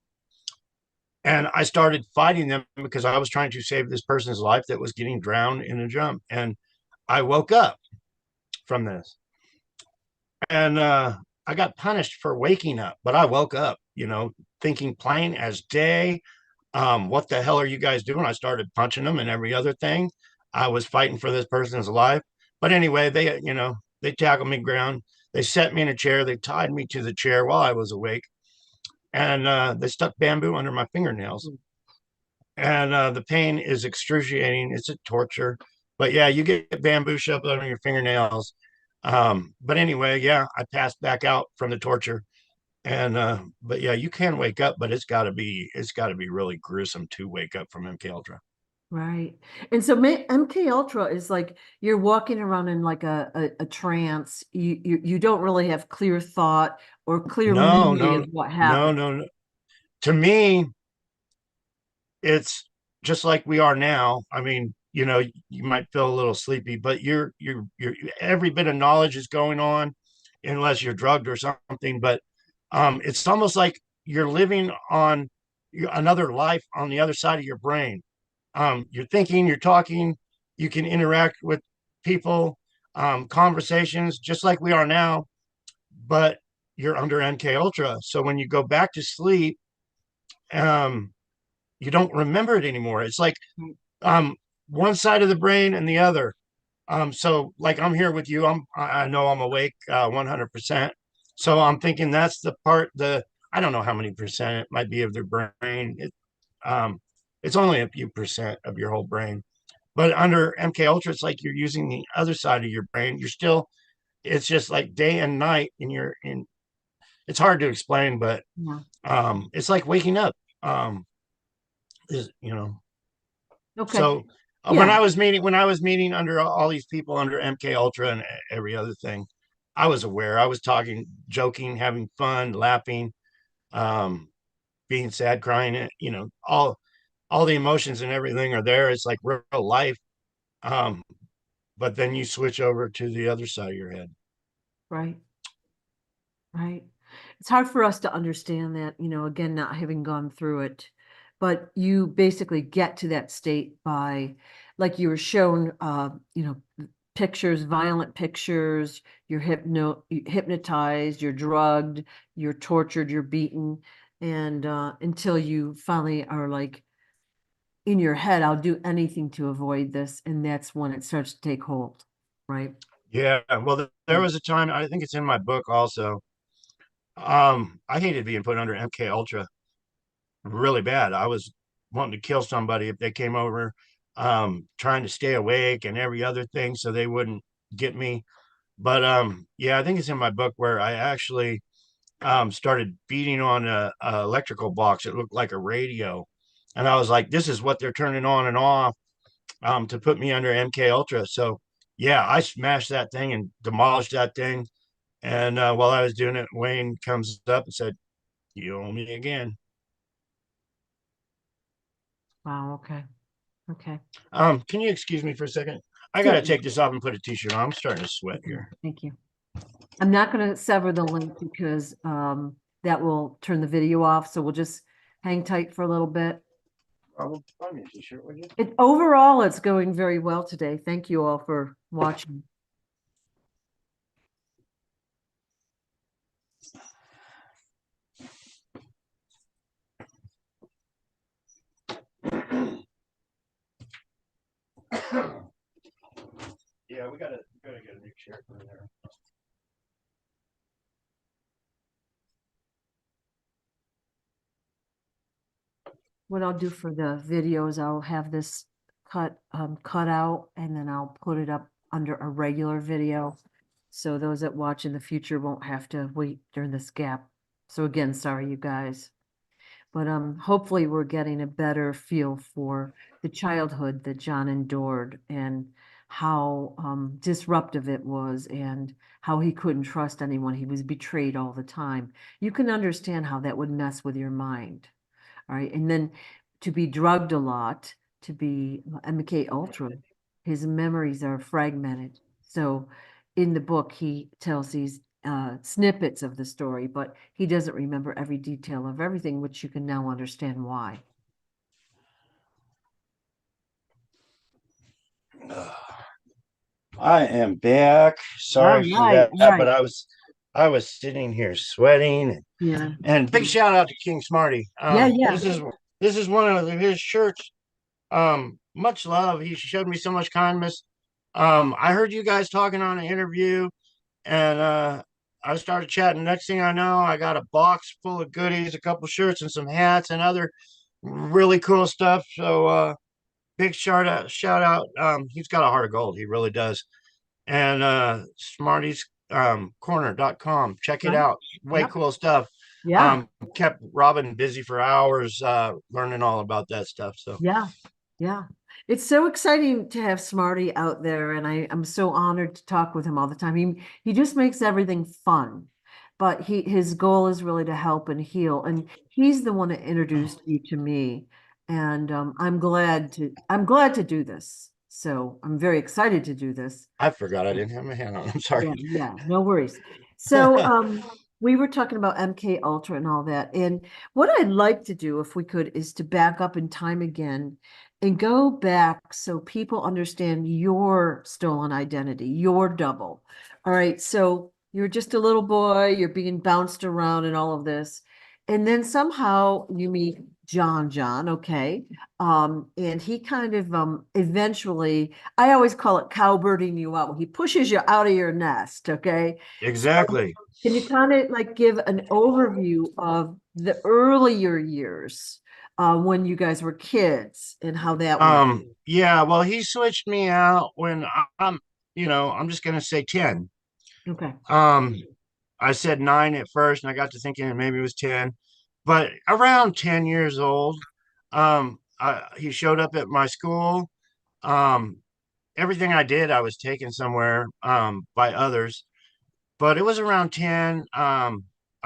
And I started fighting them because I was trying to save this person's life that was getting drowned in a drum. And I woke up from this, and I got punished for waking up, but I woke up, thinking plain as day. What the hell are you guys doing? I started punching them and every other thing. I was fighting for this person's life. But anyway, they tackled me ground. They set me in a chair. They tied me to the chair while I was awake. And they stuck bamboo under my fingernails. And the pain is excruciating. It's a torture. But yeah, you get bamboo shoved under your fingernails. But anyway, yeah, I passed back out from the torture. And but yeah, you can wake up, but it's got to be really gruesome to wake up from MK Ultra. Right. And so MK Ultra is like you're walking around in like a trance. You don't really have clear thought or clear No, memory no, of what no, happened. no, no. To me, it's just like we are now. I mean, you might feel a little sleepy, but you're every bit of knowledge is going on, unless you're drugged or something. But it's almost like you're living on another life on the other side of your brain. You're thinking, you're talking, you can interact with people, conversations just like we are now, but you're under MK Ultra. So when you go back to sleep, um, you don't remember it anymore. It's like Right. um, one side of the brain and the other. So like I'm here with you. I know I'm awake 100%. So I'm thinking that's the part, the I don't know how many percent it might be of their brain. Um, it's only a few percent of your whole brain. But under MK Ultra, it's like you're using the other side of your brain. You're still, it's just like day and night, and you're in. It's hard to explain, but Yeah. it's like waking up. Um, is you know. Okay. So Yeah. when I was meeting under all these people under MK Ultra and every other thing, I was aware. I was talking, joking, having fun, laughing, um, being sad, crying. All the emotions and everything are there. It's like real life. Um, but then you switch over to the other side of your head. Right. Right. It's hard for us to understand that, again, not having gone through it, but you basically get to that state by, like you were shown, pictures, violent pictures, you're hypnotized, you're drugged, you're tortured, you're beaten, and until you finally are like in your head, I'll do anything to avoid this, and that's when it starts to take hold, right? Yeah. Well, there was a time, I think it's in my book also. I hated being put under MK Ultra really bad. I was wanting to kill somebody if they came over, trying to stay awake and every other thing so they wouldn't get me. But yeah, I think it's in my book where I actually started beating on a electrical box. It looked like a radio, and I was like, "This is what they're turning on and off to put me under MK Ultra." So yeah, I smashed that thing and demolished that thing. And while I was doing it, Wayne comes up and said, "You owe me again." Wow, okay. Okay. Can you excuse me for a second? I got to Certainly. take this off and put a t-shirt on. I'm starting to sweat Okay, here. thank you. I'm not going to sever the link because that will turn the video off. So we'll just hang tight for a little bit. Buy me a t-shirt, would you? Overall, it's going very well today. Thank you all for watching. Yeah, we gotta get a new shirt for there. What I'll do for the videos, I'll have this cut out, and then I'll put it up under a regular video. So those that watch in the future won't have to wait during this gap. So again, sorry, you guys. But hopefully we're getting a better feel for the childhood that John endured and how disruptive it was and how he couldn't trust anyone. He was betrayed all the time. You can understand how that would mess with your mind. All right. And then to be drugged a lot, to be MK Ultra, his memories are fragmented. So in the book, he tells these snippets of the story, but he doesn't remember every detail of everything, which you can now understand why. I am back. All Sorry for right, that, all right. but I was sitting here sweating. Yeah, And big shout out to King Smarty. yeah, yeah, This is one of his shirts. Much love. He showed me so much kindness. I heard you guys talking on an interview, and I started chatting. Next thing I know, I got a box full of goodies, a couple shirts, and some hats and other really cool stuff. So big shout out. He's got a heart of gold. He really does. And Smarties corner.com. Check it right. out. Way Yep. cool stuff. Yeah, Kept Robin busy for hours learning all about that stuff. So yeah, yeah. It's so exciting to have Smarty out there, and I'm so honored to talk with him all the time. He just makes everything fun, but his goal is really to help and heal, and he's the one that introduced you to me, and I'm glad to do this. So I'm very excited to do this. I forgot I didn't have my hand on. I'm sorry. Yeah, yeah, no worries. So, we were talking about MK Ultra and all that, and what I'd like to do, if we could, is to back up in time again and go back so people understand your stolen identity, your double. All right, so you're just a little boy, you're being bounced around and all of this, and then somehow you meet John, okay. And he kind of eventually, I always call it cowbirding you out. He pushes you out of your nest, okay? So Exactly. can you kind of like give an overview of the earlier years when you guys were kids and how that went? Yeah, well, he switched me out when I'm, I'm just gonna say 10. Okay. Um, I said 9 at first, and I got to thinking maybe it was 10, but around 10 years old, he showed up at my school. Um, Everything I did, I was taken somewhere by others, but it was around 10. I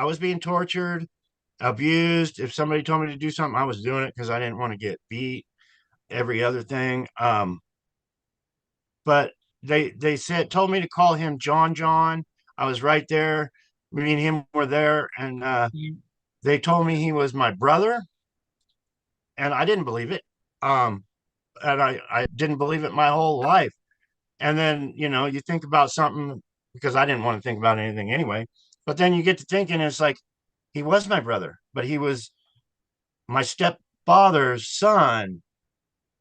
was being tortured, abused. If somebody told me to do something, I was doing it because I didn't want to get beat. Every other thing. But they said told me to call him John. I was right there. Me and him were there, and they told me he was my brother, and I didn't believe it. Um, and I didn't believe it my whole life. And then, you think about something because I didn't want to think about anything anyway. But then you get to thinking, it's like he was my brother, but he was my stepfather's son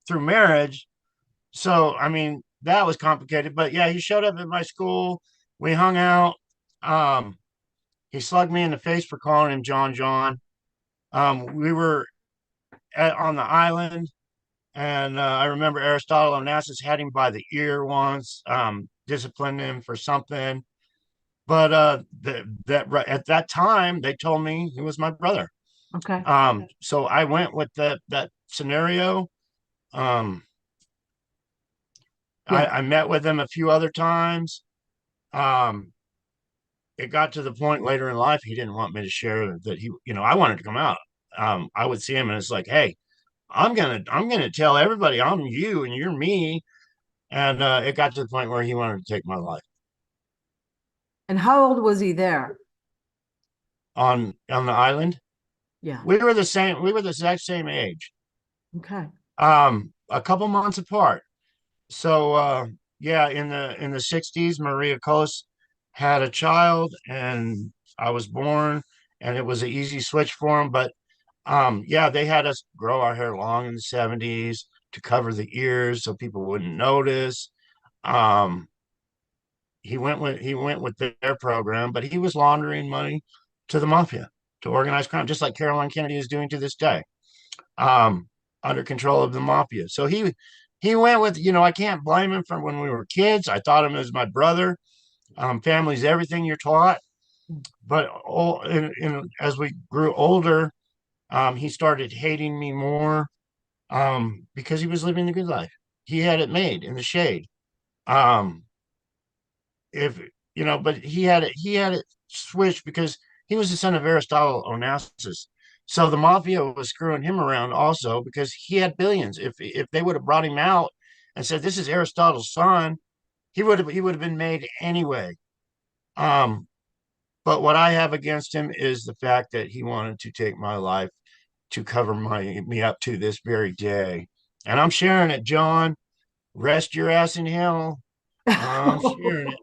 through marriage. So, I mean, that was complicated. But yeah, he showed up at my school. We hung out. Um, he slugged me in the face for calling him John. We were on the island, and I remember Aristotle Onassis had him by the ear once, disciplined him for something. But at that time, they told me he was my brother. Okay. So I went with that scenario. Um, Yeah. I met with him a few other times. Um, it got to the point later in life he didn't want me to share that I wanted to come out. I would see him and it's like, hey, I'm gonna tell everybody I'm you and you're me. And it got to the point where he wanted to take my life And how old was he there? on the island. Yeah. We were the same. We were the exact same age. Okay. A couple months apart. So yeah, in the 60s, Maria Callas had a child, and I was born, and it was an easy switch for him. But yeah, they had us grow our hair long in the 70s to cover the ears so people wouldn't notice. Um, he went with their program, but he was laundering money to the mafia, to organized crime, just like Caroline Kennedy is doing to this day, um, under control of the mafia. So he went with, I can't blame him from when we were kids. I thought him as my brother. Family's everything you're taught. But as we grew older, he started hating me more because he was living the good life. He had it made in the shade. Um, if but he had it switched because he was the son of Aristotle Onassis. So the mafia was screwing him around also because he had billions. If they would have brought him out and said this is Aristotle's son, he would have been made anyway. Um, but what I have against him is the fact that he wanted to take my life to cover me up to this very day. And I'm sharing it, John. Rest your ass in hell. I'm sharing it.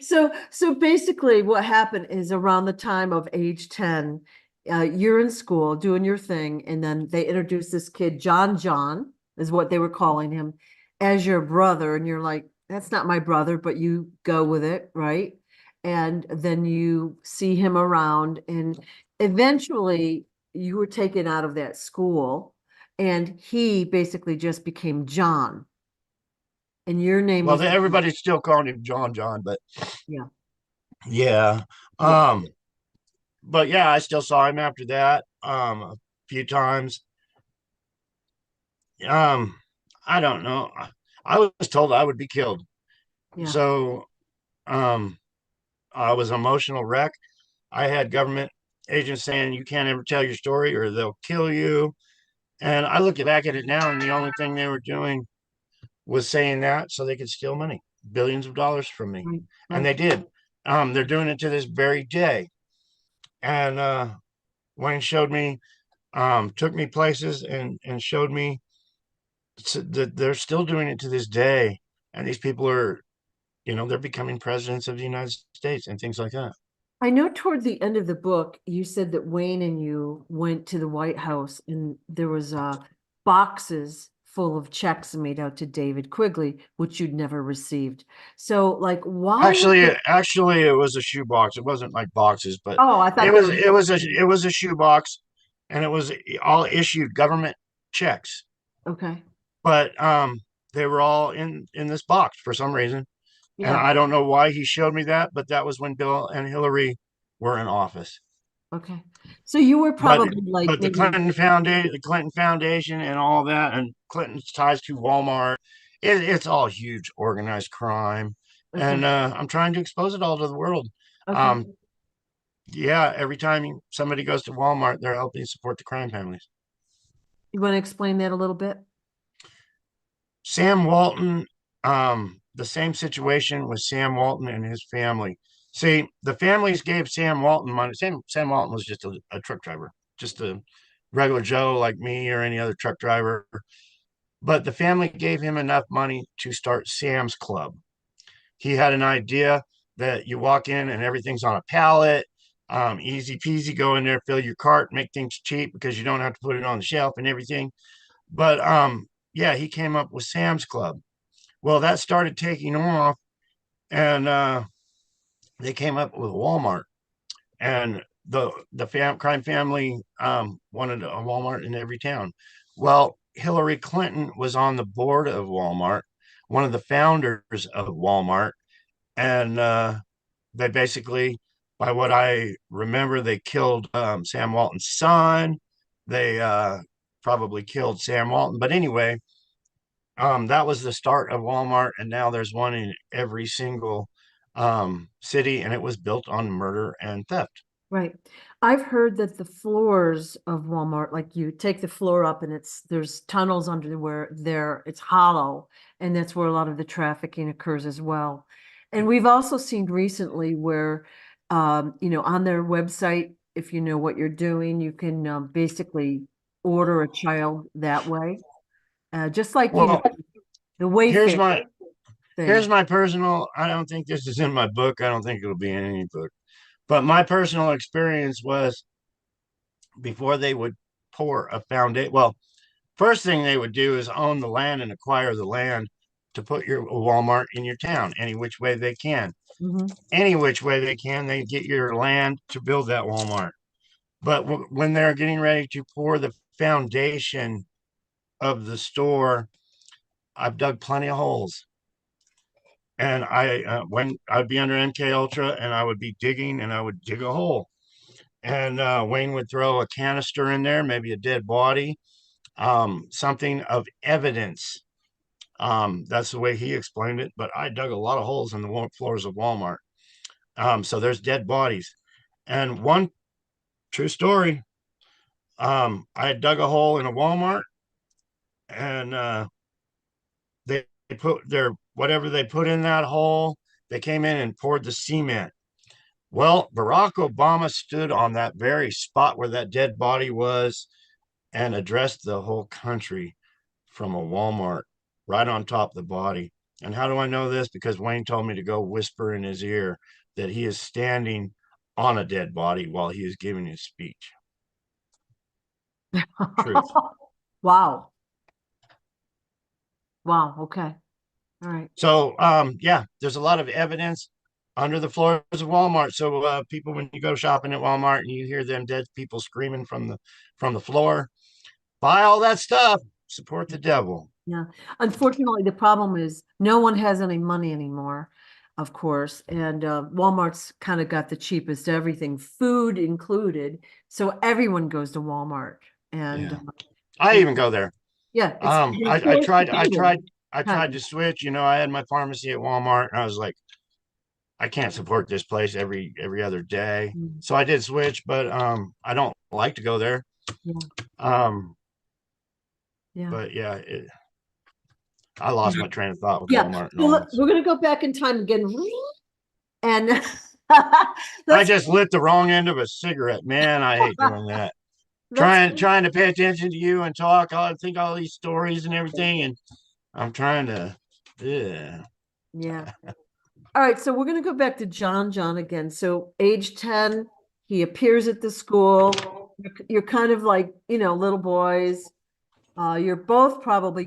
So basically what happened is around the time of age 10, you're in school doing your thing, and then they introduced this kid, John is what they were calling him, as your brother, and you're like, that's not my brother, but you go with it, right? And then you see him around, and eventually you were taken out of that school, and he basically just became John, and your name Well, was everybody's still calling him John, but yeah, yeah. yeah. But yeah, I still saw him after that, a few times. Um, I don't know. I was told I would be killed. Yeah. So, um, I was an emotional wreck. I had government agents saying you can't ever tell your story or they'll kill you. And I look back at it now, and the only thing they were doing was saying that so they could steal money, billions of dollars from me. Right, And right. they did. They're doing it to this very day. And Wayne showed me, took me places and showed me that they're still doing it to this day. And these people are, they're becoming presidents of the United States and things like that. I know toward the end of the book, you said that Wayne and you went to the White House and there was boxes full of checks made out to David Quigley, which you'd never received. So, like, why was it? Actually, it was a shoebox. It wasn't like boxes, but Oh, I thought there was. it was a shoebox, and it was all issued government checks. Okay. But they were all in this box for some reason, and Yeah. I don't know why he showed me that, but that was when Bill and Hillary were in office. Okay. So you were But probably like the maybe. Clinton Foundation, and all that, and Clinton's ties to Walmart, it's all huge organized crime, Okay. and I'm trying to expose it all to the world. Okay. Um, yeah, every time somebody goes to Walmart, they're helping support the crime families. You want to explain that a little bit? Sam Walton, the same situation with Sam Walton and his family. See, the families gave Sam Walton money. Sam Walton was just a truck driver, just a regular Joe like me or any other truck driver. But the family gave him enough money to start Sam's Club. He had an idea that you walk in and everything's on a pallet. Easy peasy, go in there, fill your cart, make things cheap because you don't have to put it on the shelf and everything. But yeah, he came up with Sam's Club. Well, that started taking off, and they came up with Walmart, and crime family wanted a Walmart in every town. Well, Hillary Clinton was on the board of Walmart, one of the founders of Walmart, and they basically, by what I remember, they killed Sam Walton's son. They probably killed Sam Walton, but anyway, that was the start of Walmart, and now there's one in every single city, and it was built on murder and theft. Right. I've heard that the floors of Walmart, like you take the floor up and there's tunnels under where it's hollow, and that's where a lot of the trafficking occurs as well. And we've also seen recently where, on their website, if you know what you're doing, you can basically order a child that way. Just like, Well, the here's Wayfair my thing. personal. I don't think this is in my book. I don't think it'll be in any book. But my personal experience was before they would pour a foundation. Well, first thing they would do is own the land and acquire the land to put your Walmart in your town any which way they can. Hmm. Any which way they can, they get your land to build that Walmart. But when they're getting ready to pour the foundation of the store, I've dug plenty of holes. And when I'd be under MK Ultra, and I would be digging, and I would dig a hole, and Wayne would throw a canister in there, maybe a dead body, something of evidence. That's the way he explained it. But I dug a lot of holes in the floors of Walmart. So there's dead bodies. And one true story, I had dug a hole in a Walmart, and they put their whatever they put in that hole, they came in and poured the cement. Well, Barack Obama stood on that very spot where that dead body was and addressed the whole country from a Walmart right on top of the body. And how do I know this? Because Wayne told me to go whisper in his ear that he is standing on a dead body while he is giving his speech. Truth. Wow. Wow. Okay. All right. So, yeah, there's a lot of evidence under the floors of Walmart. So, people, when you go shopping at Walmart and you hear them dead people screaming from the floor, buy all that stuff. Support the devil. Yeah. Unfortunately, the problem is no one has any money anymore, of course. And Walmart's kind of got the cheapest everything, food included. So everyone goes to Walmart. And Yeah, I it, even go there. yeah, Um, and of I, I course the tried, I cable tried, I tried to time. switch. I had my pharmacy at Walmart, and I was like, I can't support this place every other day. Mm. So I did switch, but I don't like to go there. Yeah. Um, Yeah. but yeah, I lost my train of thought with Yeah. Walmart and So all this. we're going to go back in time again. And I let's, just lit the wrong end of a cigarette. Man, I hate doing that. let's, Trying to pay attention to you and talk. I think all these stories and everything, and I'm trying to. Yeah. yeah. All right, so we're going to go back to John again. So age 10, he appears at the school. You're kind of like, little boys. You're both probably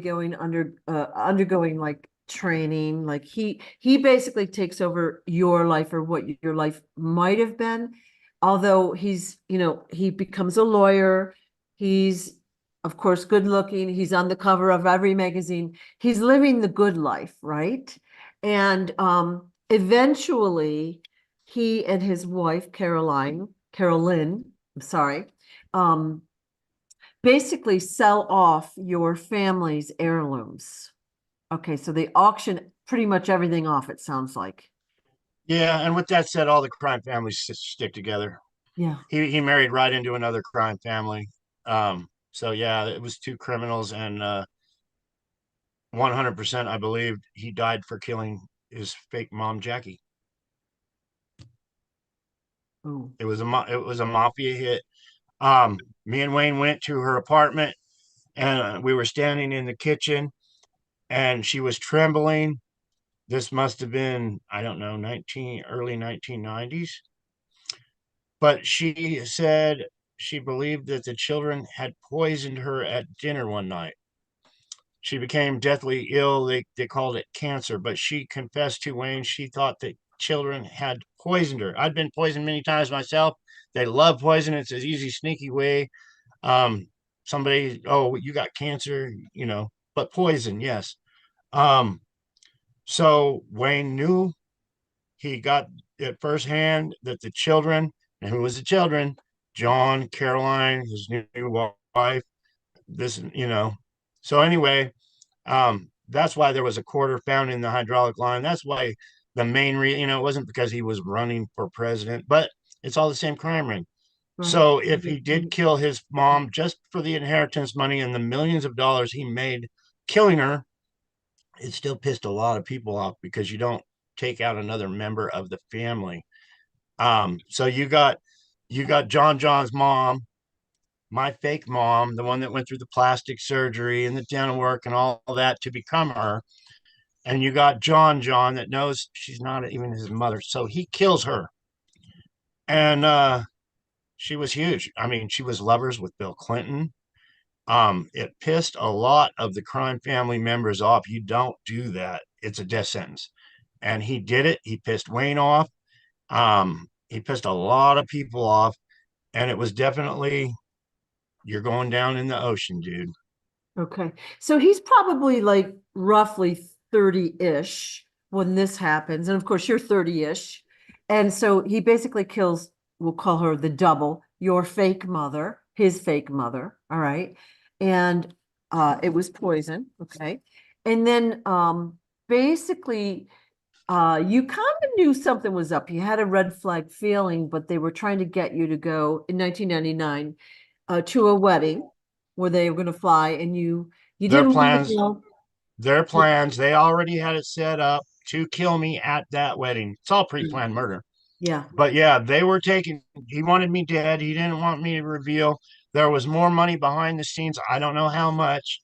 undergoing like training. Like he basically takes over your life or what your life might have been. Although he becomes a lawyer. He's of course good looking. He's on the cover of every magazine. He's living the good life, right? And eventually he and his wife, Carolyn, I'm sorry, um, basically sell off your family's heirlooms. Okay, so they auction pretty much everything off, it sounds like. Yeah, and with that said, all the crime families stick together. Yeah. He married right into another crime family. So yeah, it was two criminals, and 100%, I believe he died for killing his fake mom, Jackie. Oh. It was a mafia hit. Me and Wayne went to her apartment, and we were standing in the kitchen, and she was trembling. This must have been, I don't know, early 1990s. But she said she believed that the children had poisoned her at dinner one night. She became deathly ill. They called it cancer, but she confessed to Wayne she thought that children had poisoned her. I'd been poisoned many times myself. They love poison. It's an easy, sneaky way. Um, Somebody, oh, you got cancer, but poison, yes. Um, so Wayne knew, he got at firsthand that the children, and who was the children? John, Caroline, his new wife. This. So anyway, that's why there was a quarter found in the hydraulic line. That's why the main reason, it wasn't because he was running for president, but it's all the same crime ring. Right. So if he did kill his mom just for the inheritance money and the millions of dollars he made killing her, it still pissed a lot of people off because you don't take out another member of the family. So you got John's mom, my fake mom, the one that went through the plastic surgery and the dental work and all that to become her. And you got John that knows she's not even his mother. So he kills her. And she was huge. I mean, she was lovers with Bill Clinton. It pissed a lot of the crime family members off. You don't do that. It's a death sentence. And he did it. He pissed Wayne off. He pissed a lot of people off. And it was definitely, you're going down in the ocean, dude. Okay. So he's probably like roughly 30-ish when this happens. And of course, you're 30-ish. And so he basically kills, we'll call her the double, your fake mother, his fake mother. All right. And it was poison. Okay. And then basically you kind of knew something was up. You had a red flag feeling, but they were trying to get you to go in 1999 to a wedding where they were going to fly, and you Their didn't want to plans, go. their plans, they already had it set up to kill me at that wedding. It's all pre-planned murder. Yeah, But yeah, they were taking, he wanted me dead. He didn't want me to reveal. There was more money behind the scenes. I don't know how much,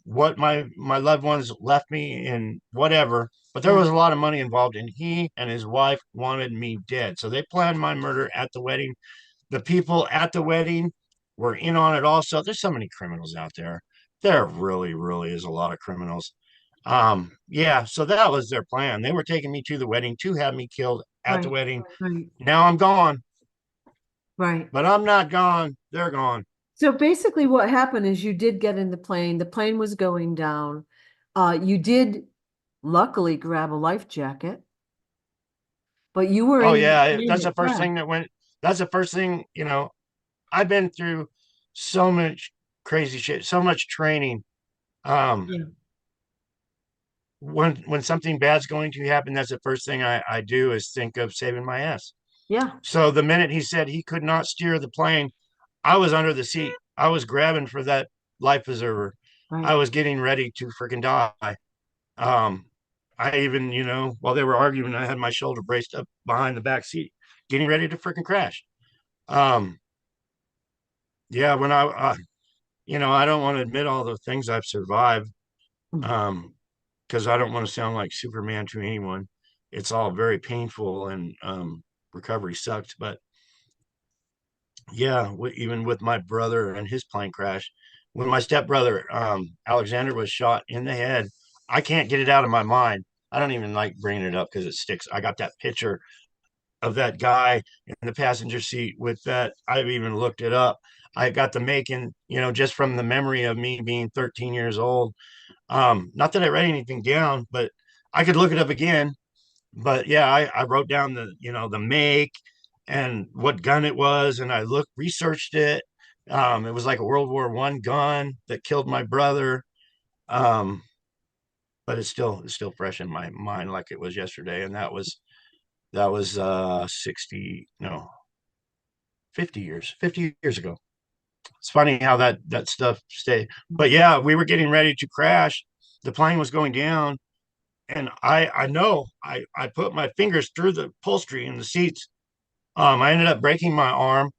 what my loved ones left me and whatever, but there yeah, was a lot of money involved, and he and his wife wanted me dead. So they planned my murder at the wedding. The people at the wedding were in on it also. There's so many criminals out there. There really, really is a lot of criminals. Yeah, so that was their plan. They were taking me to the wedding to have me killed at the right, wedding. right, Now I'm gone, right. but I'm not gone. They're gone. So basically, what happened is you did get in the plane. The plane was going down. You did luckily grab a life jacket, but you were Oh in the yeah, plane that's that the first crashed. thing that went. That's the first thing, I've been through so much crazy shit, so much training. Um, Yeah, when something bad's going to happen, that's the first thing I do is think of saving my ass. yeah, So the minute he said he could not steer the plane, I was under the seat. I was grabbing for that life preserver. I right. was getting ready to freaking die. Um, I even, while they were arguing, I had my shoulder braced up behind the back seat, getting ready to freaking crash. Um, yeah, when I don't want to admit all the things I've survived, Mm. um, because I don't want to sound like Superman to anyone. it's all very painful, and recovery sucked. But yeah, even with my brother and his plane crash, when my stepbrother Alexander was shot in the head, I can't get it out of my mind. I don't even like bringing it up because it sticks. I got that picture of that guy in the passenger seat with that. I've even looked it up. I got the making, just from the memory of me being 13 years old. Not that I write anything down, but I could look it up again. But yeah, I wrote down the make and what gun it was, and I researched it. It was like a World War I gun that killed my brother. Um, but it's still fresh in my mind like it was yesterday. And that was 60, no, 50 years ago. It's funny how that stuff stay. But yeah, we were getting ready to crash. The plane was going down, and I know I put my fingers through the upholstery in the seats. I ended up breaking my arm.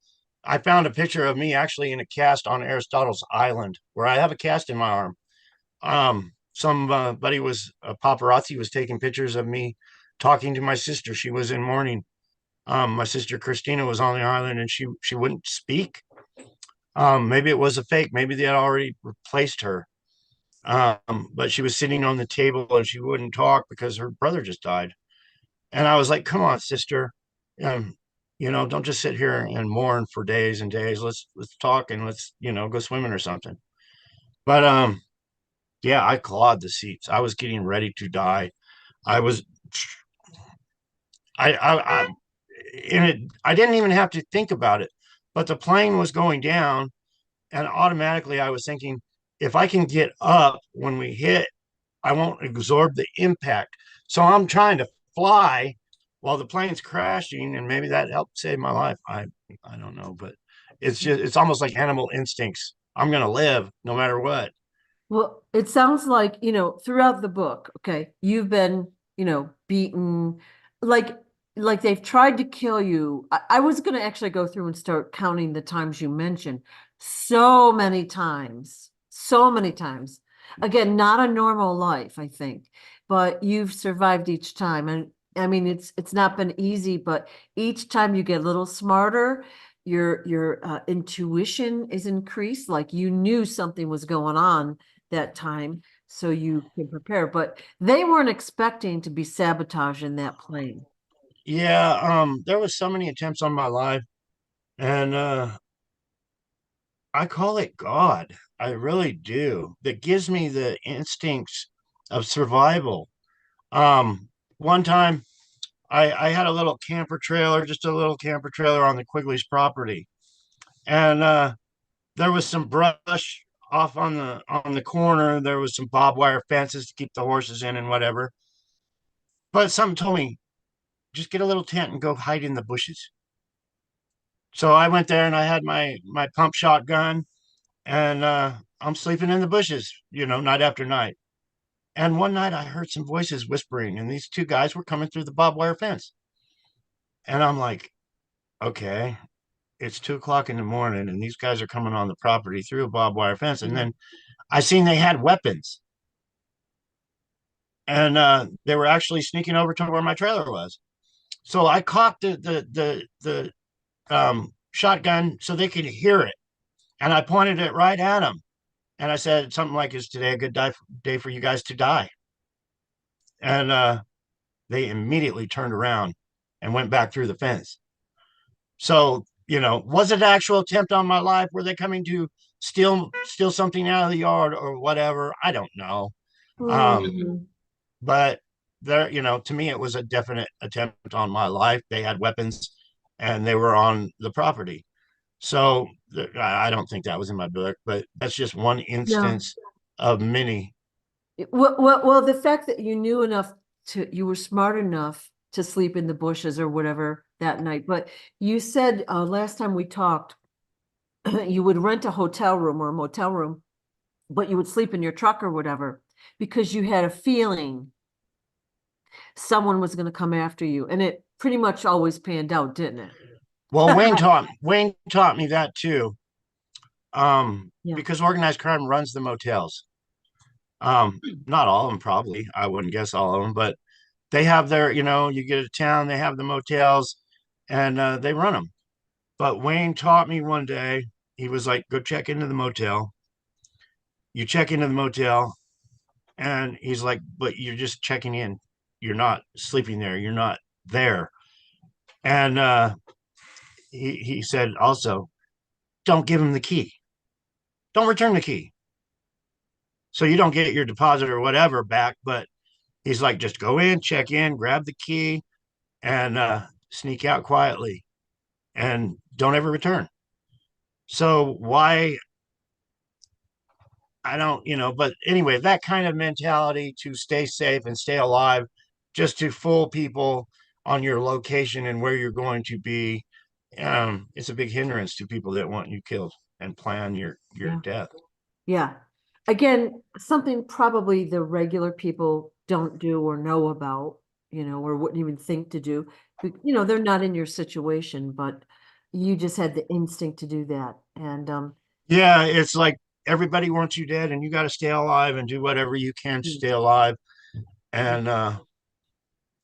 I found a picture of me actually in a cast on Aristotle's Island, where I have a cast in my arm. Somebody was a paparazzi was taking pictures of me talking to my sister. She was in mourning. My sister Christina was on the island, and she wouldn't speak. Maybe it was a fake. Maybe they had already replaced her. But she was sitting on the table and she wouldn't talk because her brother just died. And I was like, "Come on, sister, um, don't just sit here and mourn for days and days. Let's talk, and let's go swimming or something." But yeah, I clawed the seats. I was getting ready to die. I was I in it. I didn't even have to think about it, but the plane was going down, and automatically I was thinking, if I can get up when we hit, I won't absorb the impact. So I'm trying to fly while the plane's crashing, and maybe that helped save my life. I don't know, but it's almost like animal instincts. I'm gonna live no matter what. Well, it sounds like, throughout the book, okay, you've been, beaten, like like they've tried to kill you. I was going to actually go through and start counting the times you mentioned. So many times. So many times. Again, not a normal life, I think, but you've survived each time. And I mean, it's not been easy, but each time you get a little smarter, your intuition is increased, like you knew something was going on that time, so you can prepare. But they weren't expecting to be sabotaged in that plane. Yeah, there was so many attempts on my life, and I call it God. I really do. That gives me the instincts of survival. One time I had a little camper trailer, just a little camper trailer on the Quigley's property. And there was some brush off on the corner. There was some barbed wire fences to keep the horses in and whatever. But something told me, just get a little tent and go hide in the bushes. So I went there and I had my pump shotgun, and I'm sleeping in the bushes, night after night. And one night I heard some voices whispering, and these two guys were coming through the barbed wire fence. And I'm like, okay, it's 2 o'clock in the morning, and these guys are coming on the property through a barbed wire fence. And Yeah. then I seen they had weapons, and they were actually sneaking over to where my trailer was. So I cocked the shotgun so they could hear it, and I pointed it right at them, and I said something like, "Is today a good day for you guys to die?" And they immediately turned around and went back through the fence. So, was it an actual attempt on my life? Were they coming to steal something out of the yard or whatever? I don't know. Um, Mm. but there, to me, it was a definite attempt on my life. They had weapons and they were on the property. So I don't think that was in my book, but that's just one Yeah. instance of many. Well, the fact that you knew enough you were smart enough to sleep in the bushes or whatever that night. But you said last time we talked, you would rent a hotel room or a motel room, but you would sleep in your truck or whatever because you had a feeling someone was going to come after you. And it pretty much always panned out, didn't Well, Wayne it? taught me that too. Yeah. Because organized crime runs the motels. Not all of them, probably. I wouldn't guess all of them, but they have their, you get a town, they have the motels, and they run them. But Wayne taught me one day, he was like, go check into the motel. You check into the motel, and he's like, but you're just checking in. You're not sleeping there. You're not there. And he said also, don't give him the key. Don't return the key. So you don't get your deposit or whatever back. But he's like, just go in, check in, grab the key, and sneak out quietly and don't ever return. So why I don't, but anyway, that kind of mentality to stay safe and stay alive, just to fool people on your location and where you're going to be, it's a big hindrance to people that want you killed and plan your Yeah. death. Yeah. Again, something probably the regular people don't do or know about, or wouldn't even think to do. They're not in your situation, but you just had the instinct to do that. And Yeah, it's like everybody wants you dead, and you got to stay alive and do whatever you can to mm, stay alive. yeah, And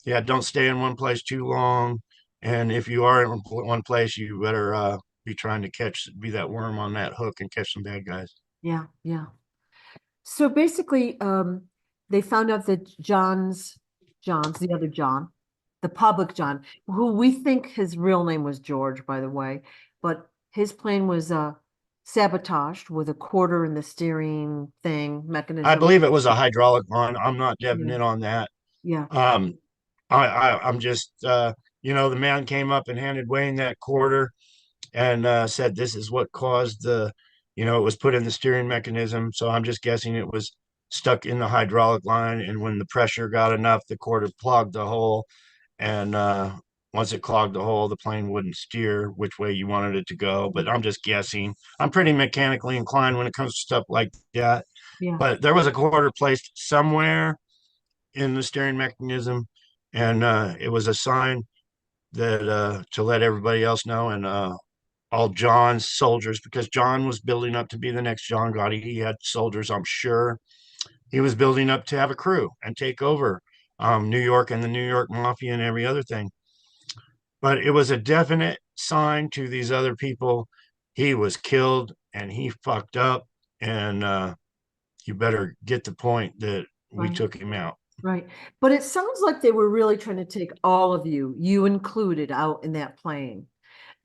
yeah, don't stay in one place too long. And if you are in one place, you better be trying to be that worm on that hook and catch some bad guys. yeah, yeah. So basically, they found out that John's the other John, the public John, who we think his real name was George, by the way, but his plane was sabotaged with a quarter in the steering thing I mechanism. believe it was a hydraulic one. I'm not Yeah, definite on that. yeah, Um, I'm just, the man came up and handed Wayne that quarter and said, this is what caused it was put in the steering mechanism. So I'm just guessing it was stuck in the hydraulic line. And when the pressure got enough, the quarter clogged the hole. And once it clogged the hole, the plane wouldn't steer which way you wanted it to go. But I'm just guessing. I'm pretty mechanically inclined when it comes to stuff like that. yeah, But there was a quarter placed somewhere in the steering mechanism, and it was a sign that to let everybody else know, and all John's soldiers, because John was building up to be the next John Gotti. He had soldiers, I'm sure. He was building up to have a crew and take over New York and the New York Mafia and every other thing. But it was a definite sign to these other people he was killed and he fucked up, and you better get the point that we right, took him out. right. But it sounds like they were really trying to take all of you included, out in that plane.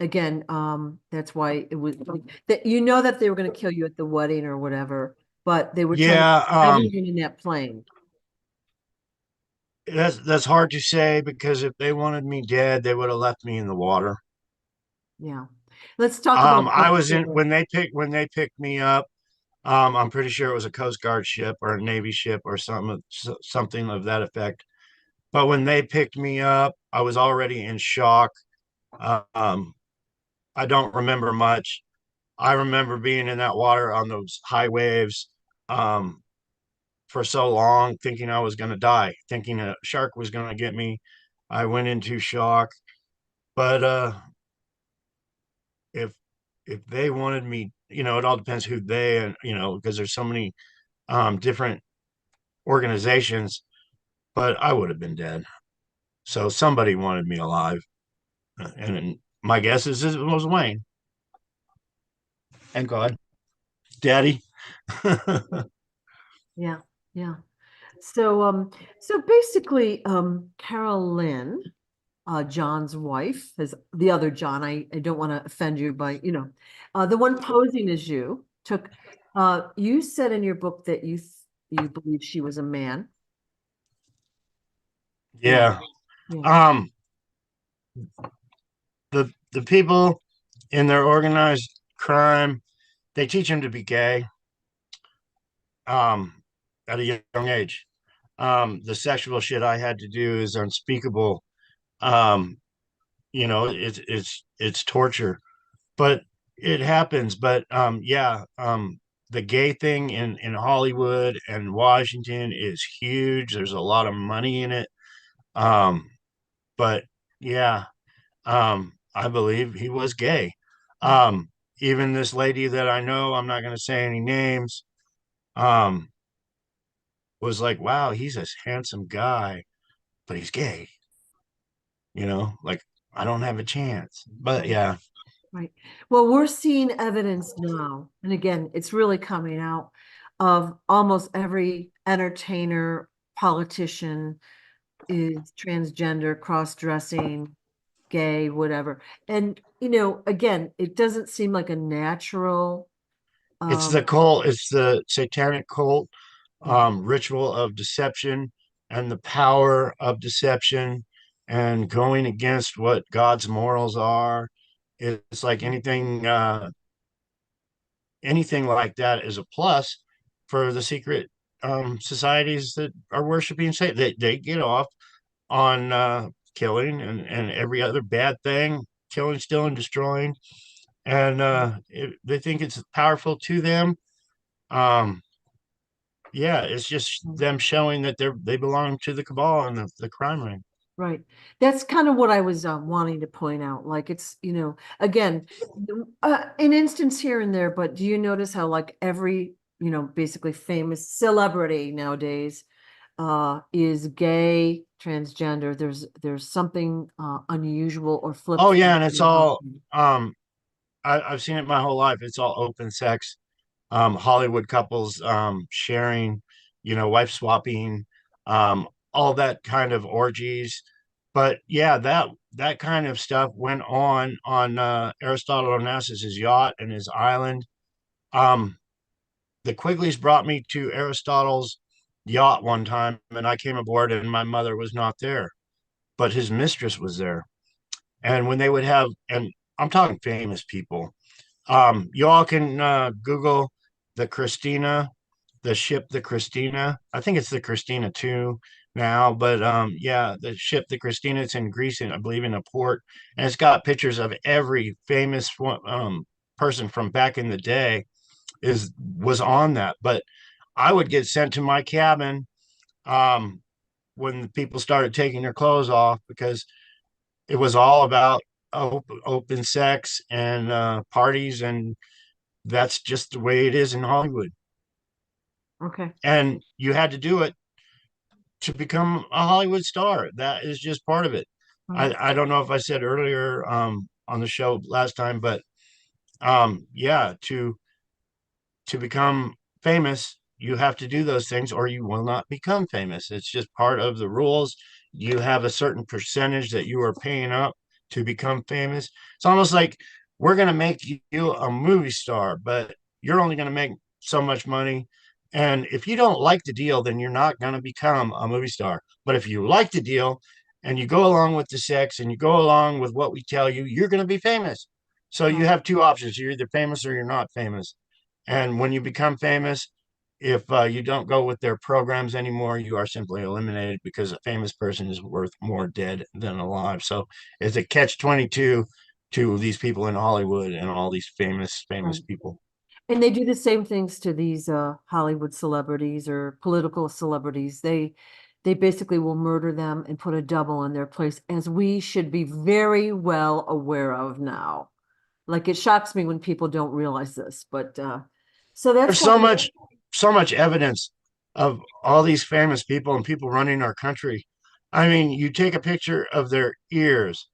Again, that's why it was like that, that they were going to kill you at the wedding or whatever, but they were trying to Yeah, everyone in that plane. that's hard to say because if they wanted me dead, they would have left me in the water. Yeah. Let's talk about I that. was in when they picked me up. I'm pretty sure it was a Coast Guard ship or a Navy ship or something of that effect. But when they picked me up, I was already in shock. Um, I don't remember much. I remember being in that water on those high waves um, for so long, thinking I was going to die, thinking a shark was going to get me. I went into shock. But if if they wanted me, it all depends who they, and because there's so many different organizations. But I would have been dead. So somebody wanted me alive, and my guess is it was Wayne and God, Daddy. Yeah. Yeah. So basically, Carolyn, John's wife, is the other John. I don't want to offend you by, the one posing as you took, you said in your book that you believe she was a man. Yeah. Yeah. Yeah. Um, the people in their organized crime, they teach them to be gay um at a young age. The sexual shit I had to do is unspeakable. Um, it's torture, but it happens. But yeah, the gay thing in Hollywood and Washington is huge. There's a lot of money in it. Um, but yeah, I believe he was gay. Um, Even this lady that I know, I'm not going to say any names, um, was like, wow, he's a handsome guy. but he's gay, like I don't have a chance. But yeah, Right. Well, we're seeing evidence now, and again, it's really coming out of almost every entertainer, politician is transgender, cross-dressing, gay, whatever. And, again, it doesn't seem like a natural, it's the um, cult, it's the satanic cult, yeah, ritual of deception and the power of deception and going against what God's morals are. It's like anything like that is a plus for the secret societies that are worshiping Satan. They get off on killing and every other bad thing, killing, stealing, destroying, and they think it's powerful to them. Um, yeah, it's just them showing that they belong to the cabal and the crime ring. right. That's kind of what I was wanting to point out. Like it's, again, an instance here and there, but do you notice how like every, basically famous celebrity nowadays is gay, transgender. There's something unusual or Oh yeah, flip-flop and it's about all them. I've seen it my whole life. It's all open sex, Hollywood couples sharing, wife swapping, all that kind of orgies. But yeah, that kind of stuff went on Aristotle Onassis' yacht and his island. Um, the Quigleys brought me to Aristotle's yacht one time, and I came aboard, and my mother was not there, but his mistress was there. And when they would have, and I'm talking famous people, you all can Google the Christina, the ship, the Christina. I think it's the Christina too now, but yeah, the ship, the Christina. It's in Greece, and I believe in a port, and it's got pictures of every famous person from back in the day was on that. But I would get sent to my cabin um, when the people started taking their clothes off because it was all about open sex and parties, and that's just the way it is in Hollywood. Okay. And you had to do it to become a Hollywood star. That is just part of it. Right. I don't know if I said earlier on the show last time, but yeah, to become famous, you have to do those things or you will not become famous. It's just part of the rules. You have a certain percentage that you are paying up to become famous. It's almost like we're going to make you a movie star, but you're only going to make so much money. And if you don't like the deal, then you're not going to become a movie star. But if you like the deal and you go along with the sex and you go along with what we tell you, you're going to be famous. So you Right. have two options. You're either famous or you're not famous. And when you become famous, if you don't go with their programs anymore, you are simply eliminated because a famous person is worth more dead than alive. So it's a catch 22 to these people in Hollywood and all these famous Right. people. And they do the same things to these Hollywood celebrities or political celebrities. They basically will murder them and put a double in their place, as we should be very well aware of now. Like it shocks me when people don't realize this, but so that's There's why. so much evidence of all these famous people and people running our country. I mean, you take a picture of their ears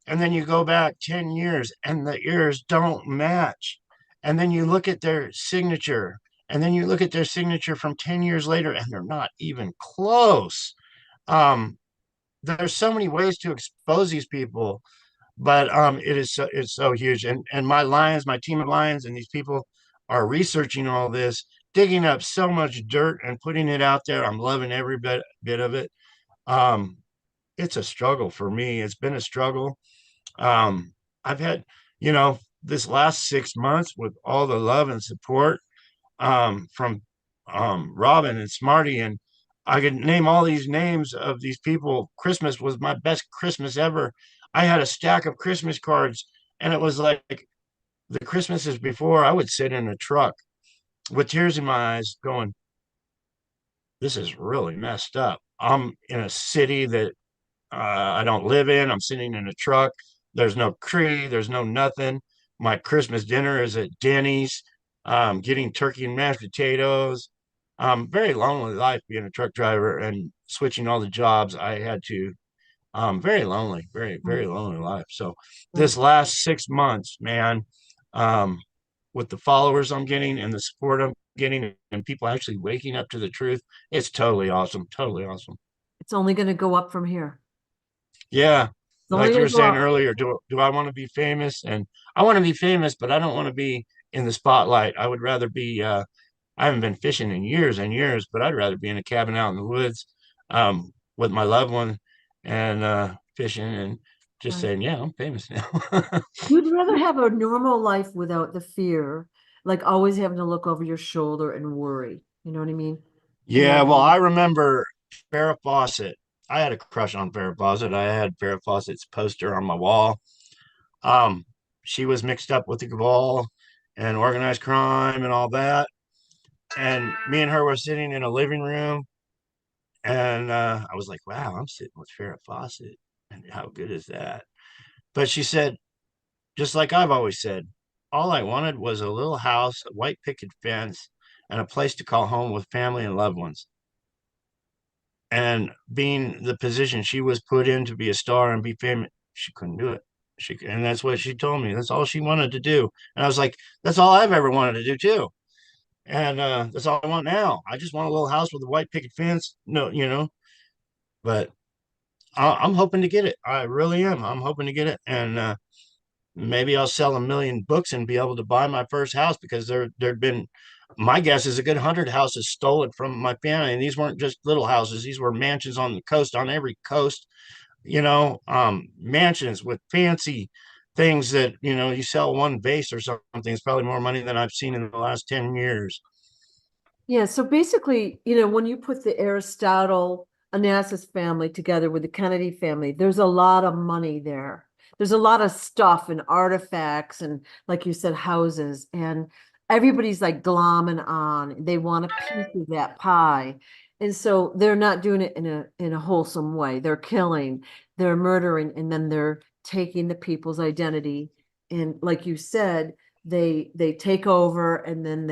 and then you go back 10 years and the ears don't match. And then you look at their signature and then you look at their signature from 10 years later and they're not even close. Um, there's so many ways to expose these people, but it's so huge. And my team of lions, and these people are researching all this, digging up so much dirt and putting it out there. I'm loving every bit of it. Um, it's a struggle for me. It's been a struggle. I've had, this last 6 months with all the love and support from Robin and Smarty, and I could name all these names of these people. Christmas was my best Christmas ever. I had a stack of Christmas cards, and it was like the Christmases before. I would sit in a truck with tears in my eyes, going, "This is really messed up." I'm in a city that I don't live in. I'm sitting in a truck. There's no tree. There's no nothing. My Christmas dinner is at Denny's. Getting turkey and mashed potatoes. very lonely life being a truck driver and switching all the jobs. I had to very lonely, very Right, lonely life. So right. this last 6 months, man, um, with the followers I'm getting and the support I'm getting and people actually waking up to the truth, it's totally awesome. Totally awesome. It's only going to go up from here. Yeah. It's only Like you going were to go saying up. earlier, do I want to be famous? And I want to be famous, but I don't want to be in the spotlight. I would rather be I haven't been fishing in years and years, but I'd rather be in a cabin out in the woods with my loved one and fishing and just Right. saying, yeah, I'm famous now. You'd rather have a normal life without the fear, like always having to look over your shoulder and worry. You know what I mean? Yeah, well, And I remember Farrah Fawcett. I had a crush on Farrah Fawcett. I had Farrah Fawcett's poster on my wall. Um, she was mixed up with the cabal and organized crime and all that. And me and her were sitting in a living room, and I was like, "Wow, I'm sitting with Farrah Fawcett, and how good is that?" But she said, just like I've always said, all I wanted was a little house, a white picket fence, and a place to call home with family and loved ones. And being the position she was put in to be a star and be famous, she couldn't do it. And that's what she told me. That's all she wanted to do. And I was like, that's all I've ever wanted to do too. And that's all I want now. I just want a little house with a white picket fence. No, but I'm hoping to get it. I really am. I'm hoping to get it. And maybe I'll sell 1 million books and be able to buy my first house because there'd been my guess is a good 100 houses stolen from my family, and these weren't just little houses; these were mansions on the coast, on every coast. Mansions with fancy things that you sell one vase or something. It's probably more money than I've seen in the last 10 years. yeah, so basically, when you put the Aristotle Onassis family together with the Kennedy family, there's a lot of money there. There's a lot of stuff and artifacts and, like you said, houses, and everybody's like glomming on. They want a piece of that pie. And so they're not doing it in a wholesome way. They're killing, they're murdering, and then they're taking the people's identity. And like you said, they take over and then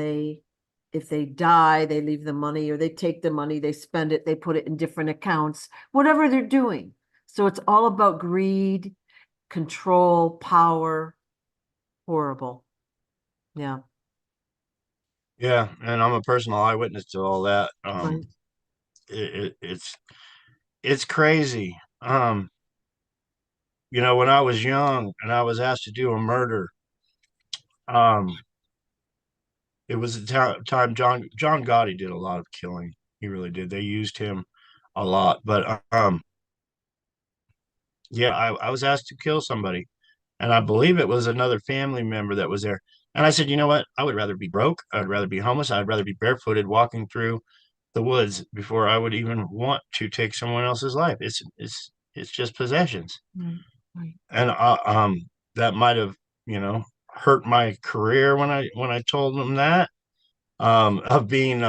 if they die, they leave the money or they take the money, they spend it, they put it in different accounts, whatever they're doing. So it's all about greed, control, power. Horrible. Yeah. Yeah, and I'm a personal eyewitness to all that. Right. It's crazy. When I was young and I was asked to do a murder, um, it was the time John Gotti did a lot of killing. He really did. They used him a lot, but yeah, I was asked to kill somebody, and I believe it was another family member that was there. And I said, you know what? I would rather be broke. I'd rather be homeless. I'd rather be barefooted walking through the woods before I would even want to take someone else's life. It's just possessions, Right. Right. and that might have hurt my career when I told them that of being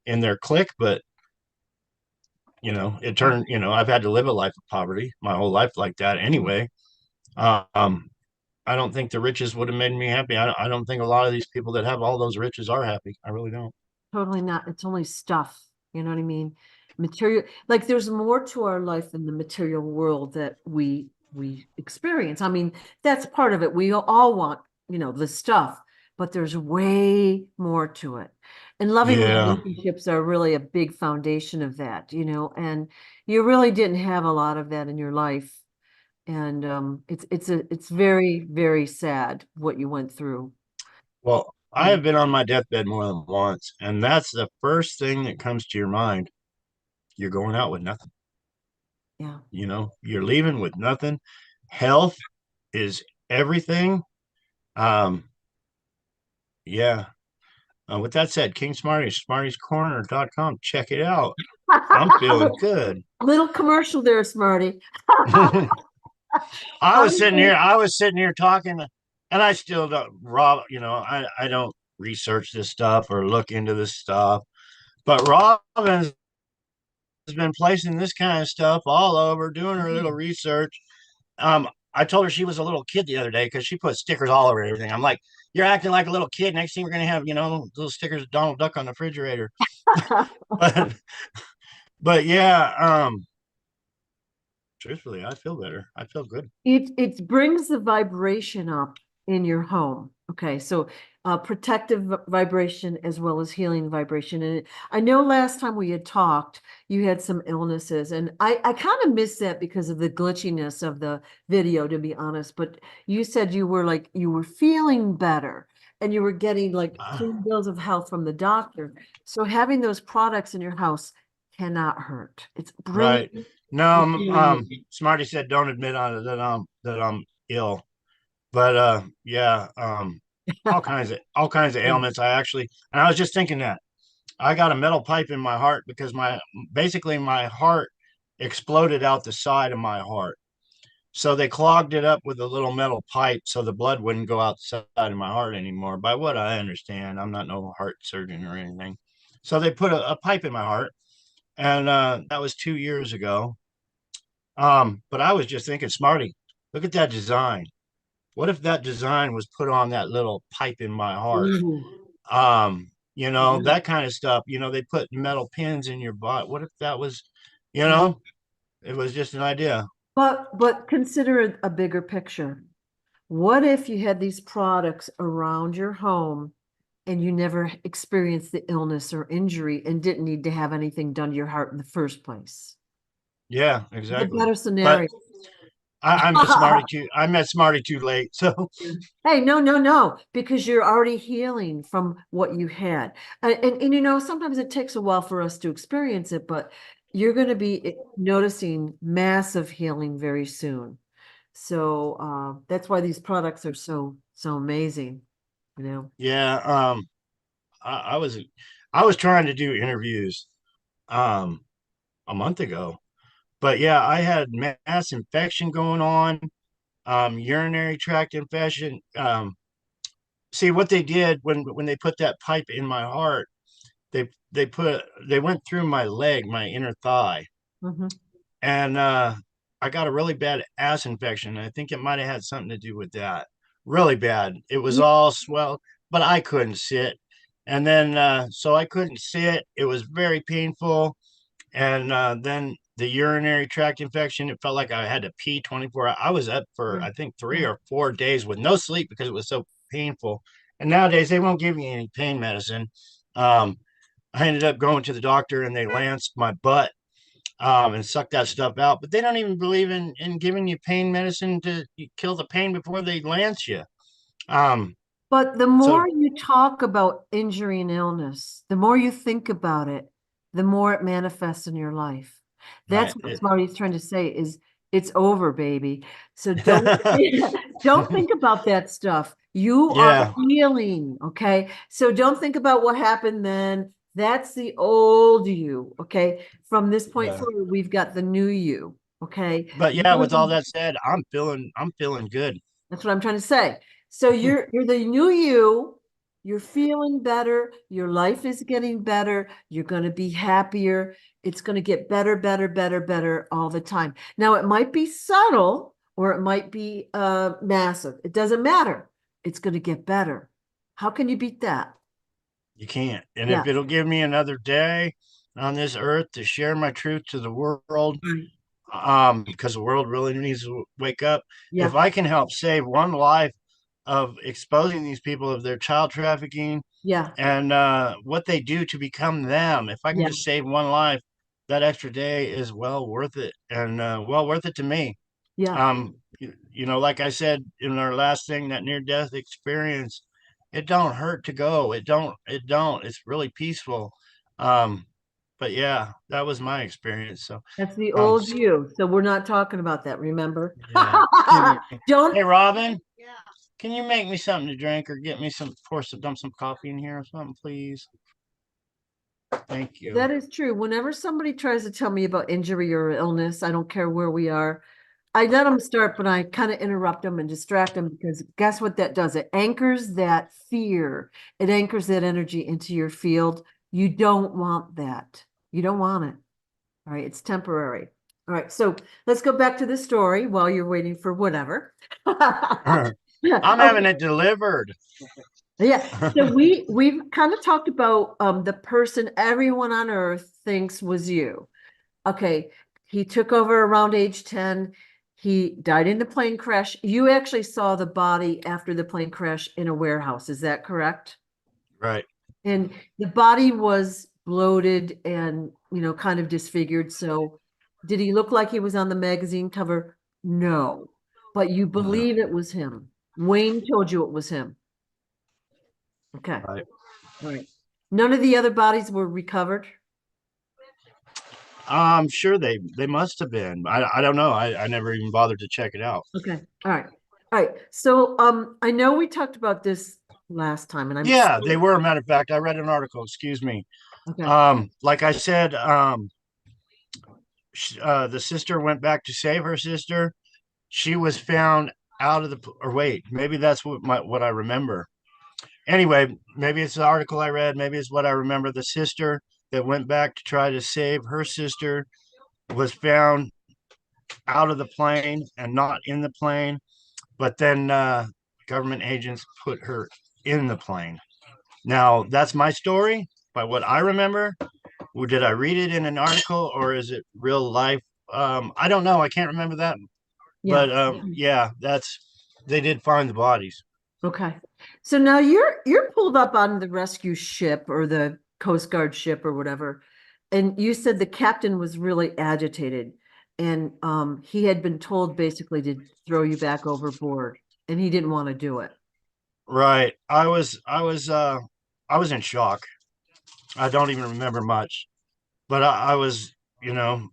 in their clique, but it turned. I've had to live a life of poverty my whole life like that anyway. Um, I don't think the riches would have made me happy. I don't think a lot of these people that have all those riches are happy. I really don't. Totally not. It's only stuff. You know what I mean? Material, like there's more to our life than the material world that we experience. I mean, that's part of it. We all want, the stuff, but there's way more to it. And loving Yeah. relationships are really a big foundation of that, and you really didn't have a lot of that in your life. And it's very, very sad what you went through. Well, I Um, have been on my deathbed more than once, and that's the first thing that comes to your mind. You're going out with nothing. yeah. You're leaving with nothing. Health is everything. Um, yeah. With that said, King Smarties, smartiescorner.com. Check it out. I'm feeling good. Little commercial there, Smarty. I'm I was sitting here talking, and I still don't, Rob, I don't research this stuff or look into this stuff, but Robin's been placing this kind of stuff all over, doing her little research. I told her she was a little kid the other day because she put stickers all over everything. I'm like, you're acting like a little kid. Next thing we're gonna have, little stickers of Donald Duck on the refrigerator. But but yeah, truthfully, I feel better. I feel good. It brings the vibration up in your home. Okay, so protective vibration as well as healing vibration. And I know last time we had talked, you had some illnesses, and I kind of missed that because of the glitchiness of the video, to be honest. But you said you were like you were feeling better and you were getting like clean bills of health from the doctor. So having those products in your house cannot hurt. It's bringing Right. No, the healing Smarty said don't admit on it that I'm ill. But yeah, all kinds of in. ailments. And I was just thinking that I got a metal pipe in my heart because my heart exploded out the side of my heart. So they clogged it up with a little metal pipe so the blood wouldn't go outside of my heart anymore. By what I understand, I'm not no heart surgeon or anything. So they put a pipe in my heart, and that was 2 years ago. But I was just thinking, Smarty, look at that design. What if that design was put on that little pipe in my heart? Ooh. That kind of stuff. They put metal pins in your butt. What if that was, you Yeah. know, it was just an idea. But consider a bigger picture. What if you had these products around your home and you never experienced the illness or injury and didn't need to have anything done to your heart in the first place? Yeah, The exactly. better But scenario. I met Smarty too late. So Hey, no, no, no, because you're already healing from what you had. And you know, sometimes it takes a while for us to experience it, but you're going to be noticing massive healing very soon. So that's why these products are so amazing, you know. yeah, I was trying to do interviews um a month ago. But yeah, I had mass infection going on, urinary tract infection. See what they did when they put that pipe in my heart, they went through my leg, my inner thigh, Mhm. and I got a really bad ass infection. I think it might have had something to do with that. Really bad. It was Yeah. all swell, but I couldn't sit. And then so I couldn't sit. It was very painful. And then the urinary tract infection, it felt like I had to pee 24 hours. I was up for Yeah. I think three Yeah. or 4 days with no sleep because it was so painful. And nowadays they won't give me any pain medicine. Um, I ended up going to the doctor and they lanced my butt and sucked that stuff out. But they don't even believe in giving you pain medicine to kill the pain before they lance you. Um, But the so more you talk about injury and illness, the more you think about it, the more it manifests in your life. That's right, what Smarty's trying to say is it's over, baby. So don't don't think about that stuff. You are yeah, healing, okay? So don't think about what happened then. That's the old you, okay? From this point yeah. forward, we've got the new you, okay? But yeah, You're with all that said, I'm feeling good. That's what I'm trying to say. So you're the new you. You're feeling better. Your life is getting better. You're going to be happier. It's going to get better, better, better, better all the time. Now it might be subtle or it might be massive. It doesn't matter. It's going to get better. How can you beat that? You can't. And Yeah. if it'll give me another day on this earth to share my truth to the world, Right. because the world really needs to wake up. If Yeah. I can help save one life of exposing these people of their child trafficking Yeah. and what they do to become them, if I can Yeah. just save one life, that extra day is well worth it and well worth it to me. Yeah. Like I said in our last thing, that near death experience, it don't hurt to go. It don't. It's really peaceful. Um, but yeah, that was my experience. So, That's the um, old you. So we're not talking about that, remember? yeah, excuse me. Hey, Don't. Robin, can you make me something to drink or get me dump some coffee in here or something, please? Thank you. That is true. Whenever somebody tries to tell me about injury or illness, I don't care where we are, I let them start, but I kind of interrupt them and distract them because guess what that does? It anchors that fear. It anchors that energy into your field. You don't want that. You don't want it. All right. It's temporary. All right, so let's go back to the story while you're waiting for whatever. I'm having Okay, it delivered. yeah. So we've kind of talked about the person everyone on earth thinks was you. Okay, he took over around age 10. He died in a plane crash. You actually saw the body after the plane crash in a warehouse. Is that correct? Right. And the body was bloated and, kind of disfigured. So did he look like he was on the magazine cover? No. But you No. believe it was him. Wayne told you it was him. Okay. Right. All right. None of the other bodies were recovered. I'm sure they must have been. I don't know. I never even bothered to check it out. Okay. All right. All right. So I know we talked about this last time and I'm Yeah, still they were. A matter of fact, I read an article. Excuse me. okay. Like I said, the sister went back to save her sister. She was found out of the. Or wait, maybe that's what I remember. Anyway, maybe it's the article I read. Maybe it's what I remember. The sister that went back to try to save her sister was found out of the plane and not in the plane. But then government agents put her in the plane. Now, that's my story by what I remember. Or did I read it in an article or is it real life? I don't know. I can't remember that. Yeah. But yeah, they did find the bodies. Okay. So now you're pulled up on the rescue ship or the Coast Guard ship or whatever. And you said the captain was really agitated and he had been told basically to throw you back overboard and he didn't want to do it. Right. I was in shock. I don't even remember much, but I was, you know,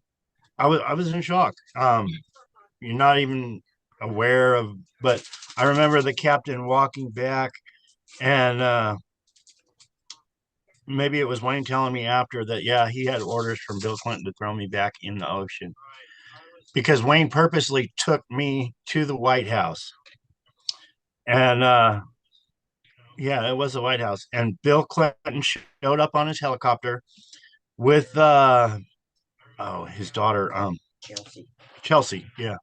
I was in shock. You're not even aware of, but I remember the captain walking back and maybe it was Wayne telling me after that, yeah, he had orders from Bill Clinton to throw me back in the ocean because Wayne purposely took me to the White House. And yeah, it was the White House. And Bill Clinton showed up on his helicopter with his daughter, Chelsea, yeah.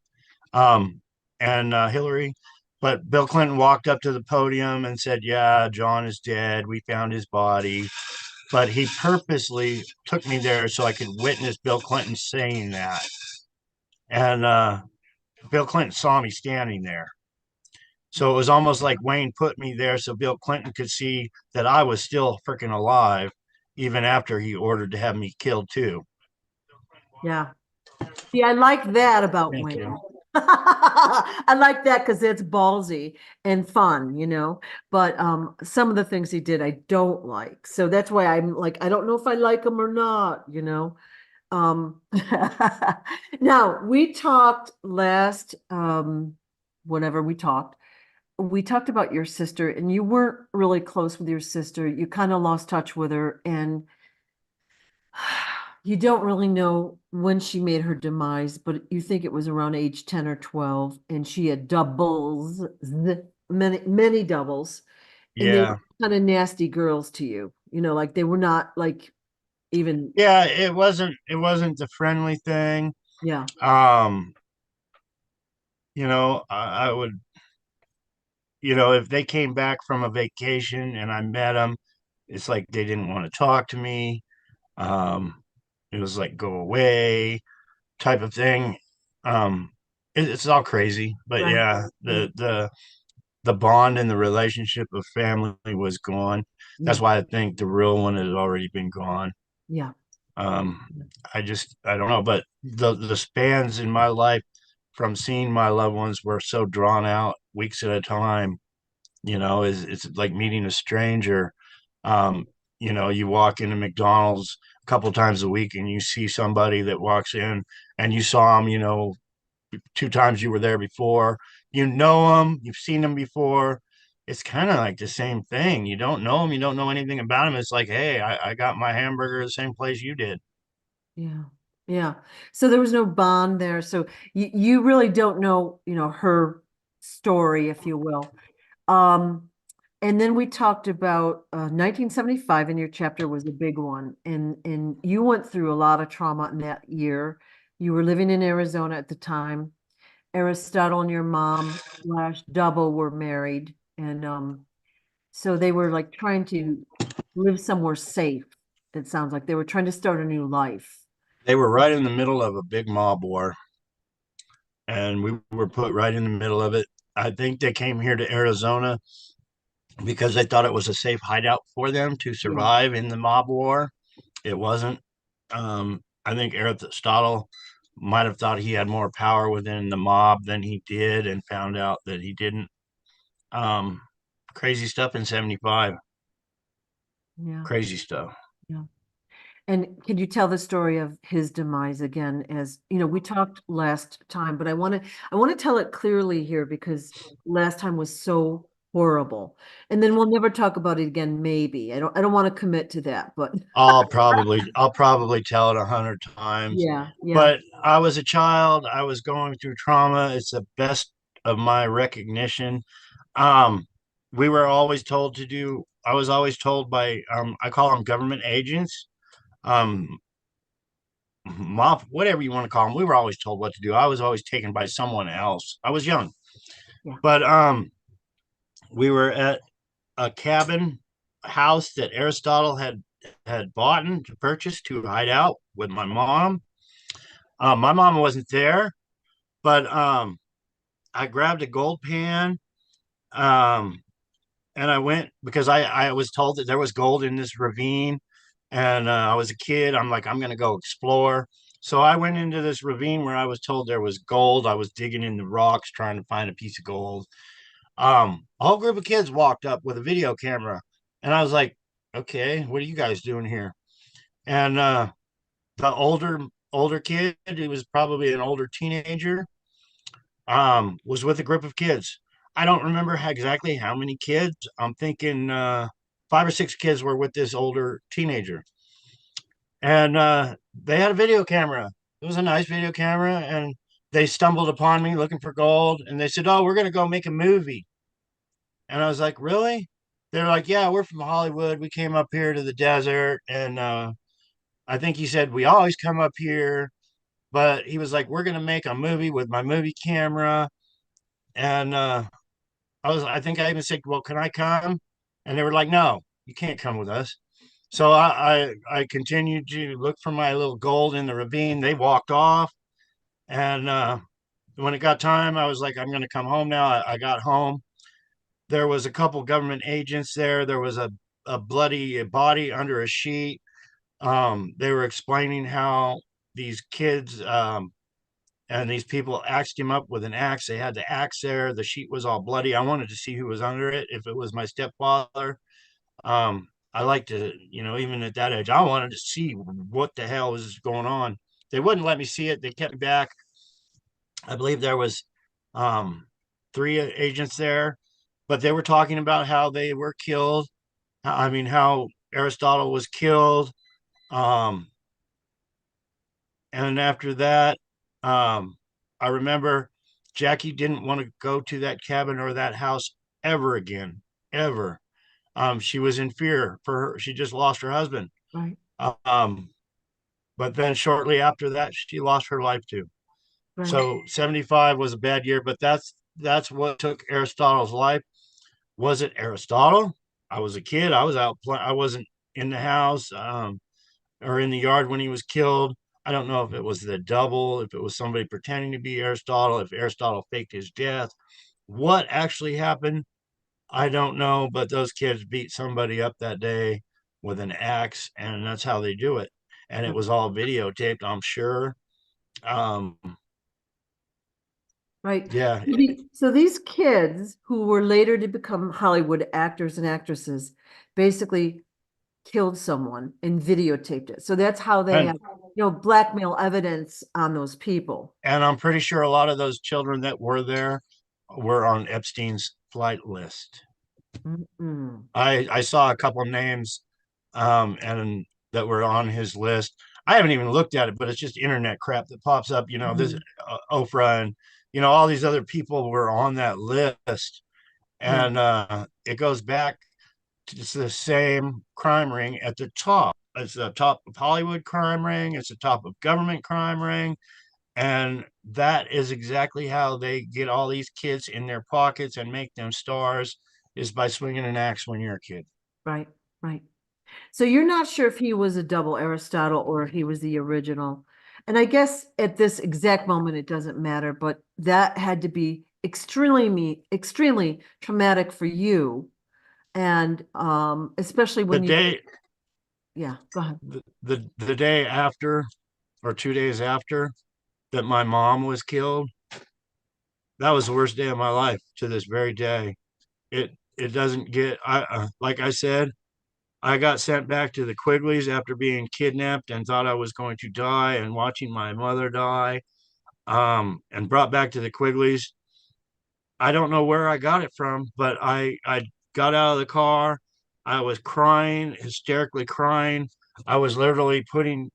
Um, and Hillary. But Bill Clinton walked up to the podium and said, yeah, John is dead. We found his body. But he purposely took me there so I could witness Bill Clinton saying that. And Bill Clinton saw me standing there. So it was almost like Wayne put me there so Bill Clinton could see that I was still freaking alive, even after he ordered to have me killed too. Yeah. See, I like that about Thank you. Wayne. I like that because it's ballsy and fun. But some of the things he did I don't like. So that's why I'm like, I don't know if I like him or not. Um now we talked last whenever we talked about your sister and you weren't really close with your sister. You kind of lost touch with her and you don't really know when she made her demise, but you think it was around age 10 or 12, and she had doubles, many, many doubles, and they were Yeah. kind of nasty girls to you. Like they were not like even, Yeah, it wasn't the friendly thing. yeah, Um, I would, if they came back from a vacation and I met them, it's like they didn't want to talk to me. Um, it was like go away type of thing. Um, it's all crazy, but right. yeah, Yeah, the bond and the relationship of family was gone. That's yeah, why I think the real one has already been gone. yeah, Um, I don't know, but the spans in my life from seeing my loved ones were so drawn out, weeks at a time. Is it's like meeting a stranger. Um, you walk into McDonald's a couple times a week and you see somebody that walks in and you saw them, 2 times you were there before. You know them, you've seen them before. It's kind of like the same thing. You don't know them, you don't know anything about them. It's like, hey, I got my hamburger the same place you did. yeah, yeah. So there was no bond there. So you really don't know, her story, if you will. Um, and then we talked about 1975 in your chapter was a big one, and you went through a lot of trauma in that year. You were living in Arizona at the time. Aristotle and your mom slash double were married. And so they were like trying to live somewhere safe. It sounds like they were trying to start a new life. They were right in the middle of a big mob war, and we were put right in the middle of it. I think they came here to Arizona because they thought it was a safe hideout for them to Yeah. survive in the mob war. It wasn't. I think Aristotle might have thought he had more power within the mob than he did, and found out that he didn't. Um, Crazy stuff in '75. Yeah. Crazy stuff. Yeah. And can you tell the story of his demise again? As you know, we talked last time, but I want to tell it clearly here because last time was so horrible. And then we'll never talk about it again, maybe. I don't want to commit to that, but I'll probably tell it 100 times. yeah, yeah, But I was a child. I was going through trauma. It's the best of my recognition. Um, we were always told to do. I was always told by I call them government agents, um, mob, whatever you want to call them. We were always told what to do. I was always taken by someone else. I was young, yeah, but we were at a cabin house that Aristotle had bought and to purchase to hide out with my mom. My mom wasn't there, but I grabbed a gold pan, um, and I went because I was told that there was gold in this ravine, and I was a kid. I'm like, I'm gonna go explore. So I went into this ravine where I was told there was gold. I was digging in the rocks trying to find a piece of gold. A whole group of kids walked up with a video camera, and I was like, okay, what are you guys doing here? And the older kid, he was probably an older teenager, was with a group of kids. I don't remember exactly how many kids. I'm thinking 5 or 6 kids were with this older teenager, and they had a video camera. It was a nice video camera, and they stumbled upon me looking for gold, and they said, "Oh, we're gonna go make a movie." And I was like, "Really?" They're like, "Yeah, we're from Hollywood. We came up here to the desert, and I think he said we always come up here." But he was like, "We're gonna make a movie with my movie camera," and I think I even said, "Well, can I come?" And they were like, "No, you can't come with us." So I continued to look for my little gold in the ravine. They walked off, and when it got time, I was like, "I'm going to come home now." I got home. There was a couple government agents there. There was a bloody body under a sheet. They were explaining how these kids and these people axed him up with an axe. They had the axe there. The sheet was all bloody. I wanted to see who was under it. If it was my stepfather, I like to, even at that age, I wanted to see what the hell was going on. They wouldn't let me see it. They kept me back. I believe there was um, 3 agents there, but they were talking about how they were killed. I mean, how Aristotle was killed. Um, And after that, I remember Jackie didn't want to go to that cabin or that house ever again, ever. She was in fear for her. She just lost her husband. right, Um, but then shortly after that, she lost her life too. right, So 75 was a bad year, but that's what took Aristotle's life. Was it Aristotle? I was a kid. I was out playing. I wasn't in the house. Or in the yard when he was killed. I don't know if it was the double, if it was somebody pretending to be Aristotle, if Aristotle faked his death. What actually happened, I don't know, but those kids beat somebody up that day with an axe, and that's how they do it. And it right. was all videotaped, I'm sure. Um, Right. yeah, So these kids who were later to become Hollywood actors and actresses basically killed someone and videotaped it. So that's how they and have, blackmail evidence on those people. and I'm pretty sure a lot of those children that were there were on Epstein's flight list. Mm-mm. I saw a couple names and that were on his list. I haven't even looked at it, but it's just internet crap that pops up. This Mhm. Oprah and all these other people were on that list, Yeah, and it goes back to the same crime ring at the top. It's the top of Hollywood crime ring. It's the top of government crime ring. And that is exactly how they get all these kids in their pockets and make them stars, is by swinging an axe when you're a kid. Right, right. So you're not sure if he was a double Aristotle or if he was the original. And I guess at this exact moment, it doesn't matter, but that had to be extremely traumatic for you. And especially The when you, day yeah, go ahead. the day after, or 2 days after, that my mom was killed, that was the worst day of my life to this very day. It doesn't get, I like I said, I got sent back to the Quigleys after being kidnapped and thought I was going to die, and watching my mother die, and brought back to the Quigleys. I don't know where I got it from, but I got out of the car. I was crying, hysterically crying. I was literally putting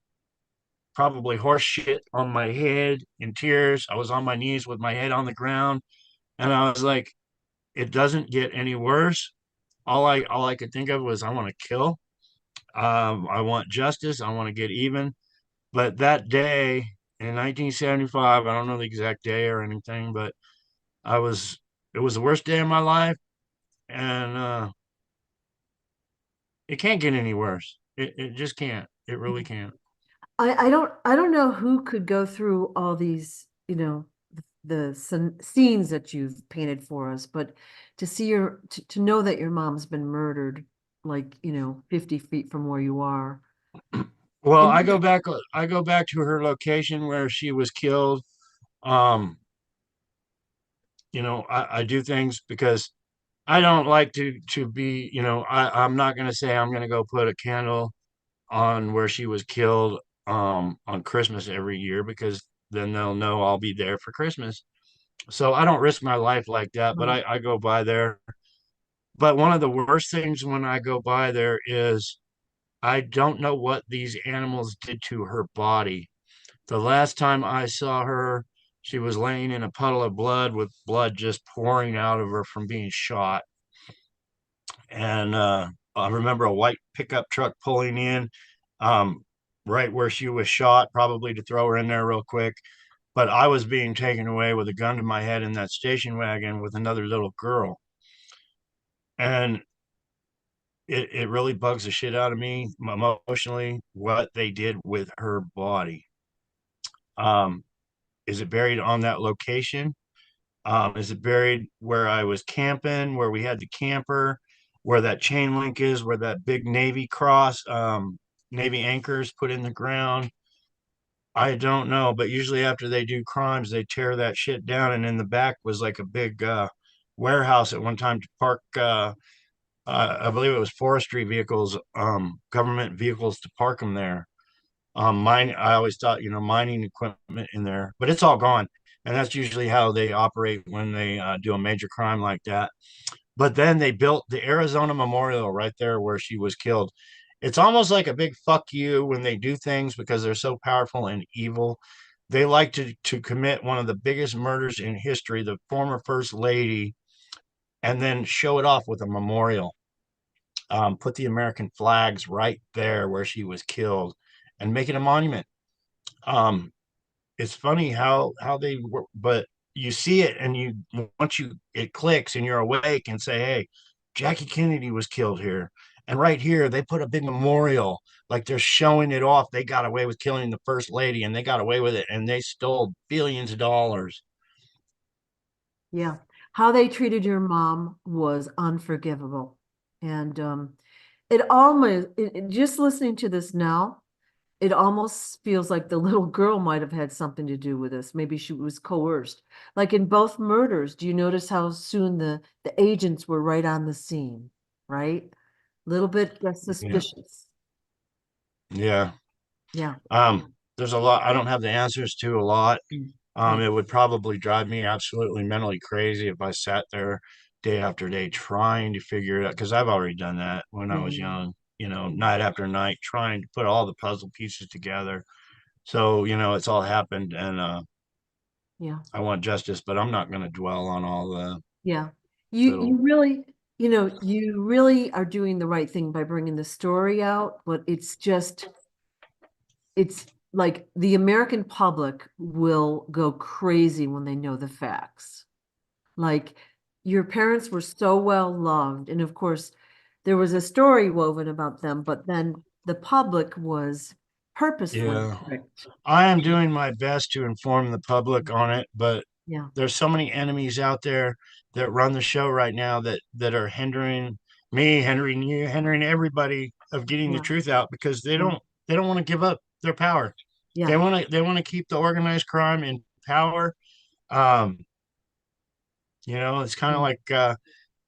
probably horse shit on my head in tears. I was on my knees with my head on the ground, and I was like, it doesn't get any worse. All I could think of was, I want to kill. I want justice. I want to get even. But that day in 1975, I don't know the exact day or anything, but I was it was the worst day of my life, and it can't get any worse. It just can't. It really can't. I don't know who could go through all these, the scenes that you've painted for us, but to know that your mom's been murdered, like, 50 feet from where you are. Well, And I go back to her location where she was killed. Um, I do things because I don't like to be, I'm not gonna say I'm gonna go put a candle on where she was killed on Christmas every year, because then they'll know I'll be there for Christmas. So I don't risk my life like that, but right, I go by there. But one of the worst things when I go by there is, I don't know what these animals did to her body. The last time I saw her, she was laying in a puddle of blood, with blood just pouring out of her from being shot. And I remember a white pickup truck pulling in, um, right where she was shot, probably to throw her in there real quick. But I was being taken away with a gun to my head in that station wagon with another little girl. And it really bugs the shit out of me emotionally what they did with her body. Um, is it buried on that location? Is it buried where I was camping, where we had the camper, where that chain link is, where that big Navy cross, Navy anchors put in the ground? I don't know, but usually after they do crimes, they tear that shit down. And in the back was like a big warehouse at one time to park. I believe it was forestry vehicles, government vehicles, to park them there. Mine, I always thought, mining equipment in there, but it's all gone. And that's usually how they operate when they do a major crime like that. But then they built the Arizona Memorial right there where she was killed. It's almost like a big fuck you when they do things, because they're so powerful and evil. They like to commit one of the biggest murders in history, the former first lady, and then show it off with a memorial. Put the American flags right there where she was killed, and make it a monument. Um, it's funny how they work, but you see it, and you once you it clicks and you're awake and say, hey, Jackie Kennedy was killed here, and right here they put a big memorial, like they're showing it off. They got away with killing the first lady, and they got away with it, and they stole billions of dollars. yeah. How they treated your mom was unforgivable. And just listening to this now, it almost feels like the little girl might have had something to do with this. Maybe she was coerced. Like in both murders, do you notice how soon the agents were right on the scene, right? A little bit less Yeah, suspicious. yeah. Yeah. There's a lot I don't have the answers to a lot. Mm. Yeah. It would probably drive me absolutely mentally crazy if I sat there day after day trying to figure it out, because I've already done that when I was Yeah. young, night after night, trying to put all the puzzle pieces together. So, it's all happened, and Yeah. I want justice, but I'm not going to dwell on all the Yeah. You little. really, you really are doing the right thing by bringing the story out, but it's like the American public will go crazy when they know the facts. Like your parents were so well loved. And of course, there was a story woven about them, but then the public was purposefully Yeah. tricked. I am doing my best to inform the public on it, but Yeah, there's so many enemies out there that run the show right now that are hindering me, hindering you, hindering everybody of getting the yeah, truth out because yeah, they don't want to give up their power. yeah, They want to keep the organized crime in power. Um, it's kind of yeah, like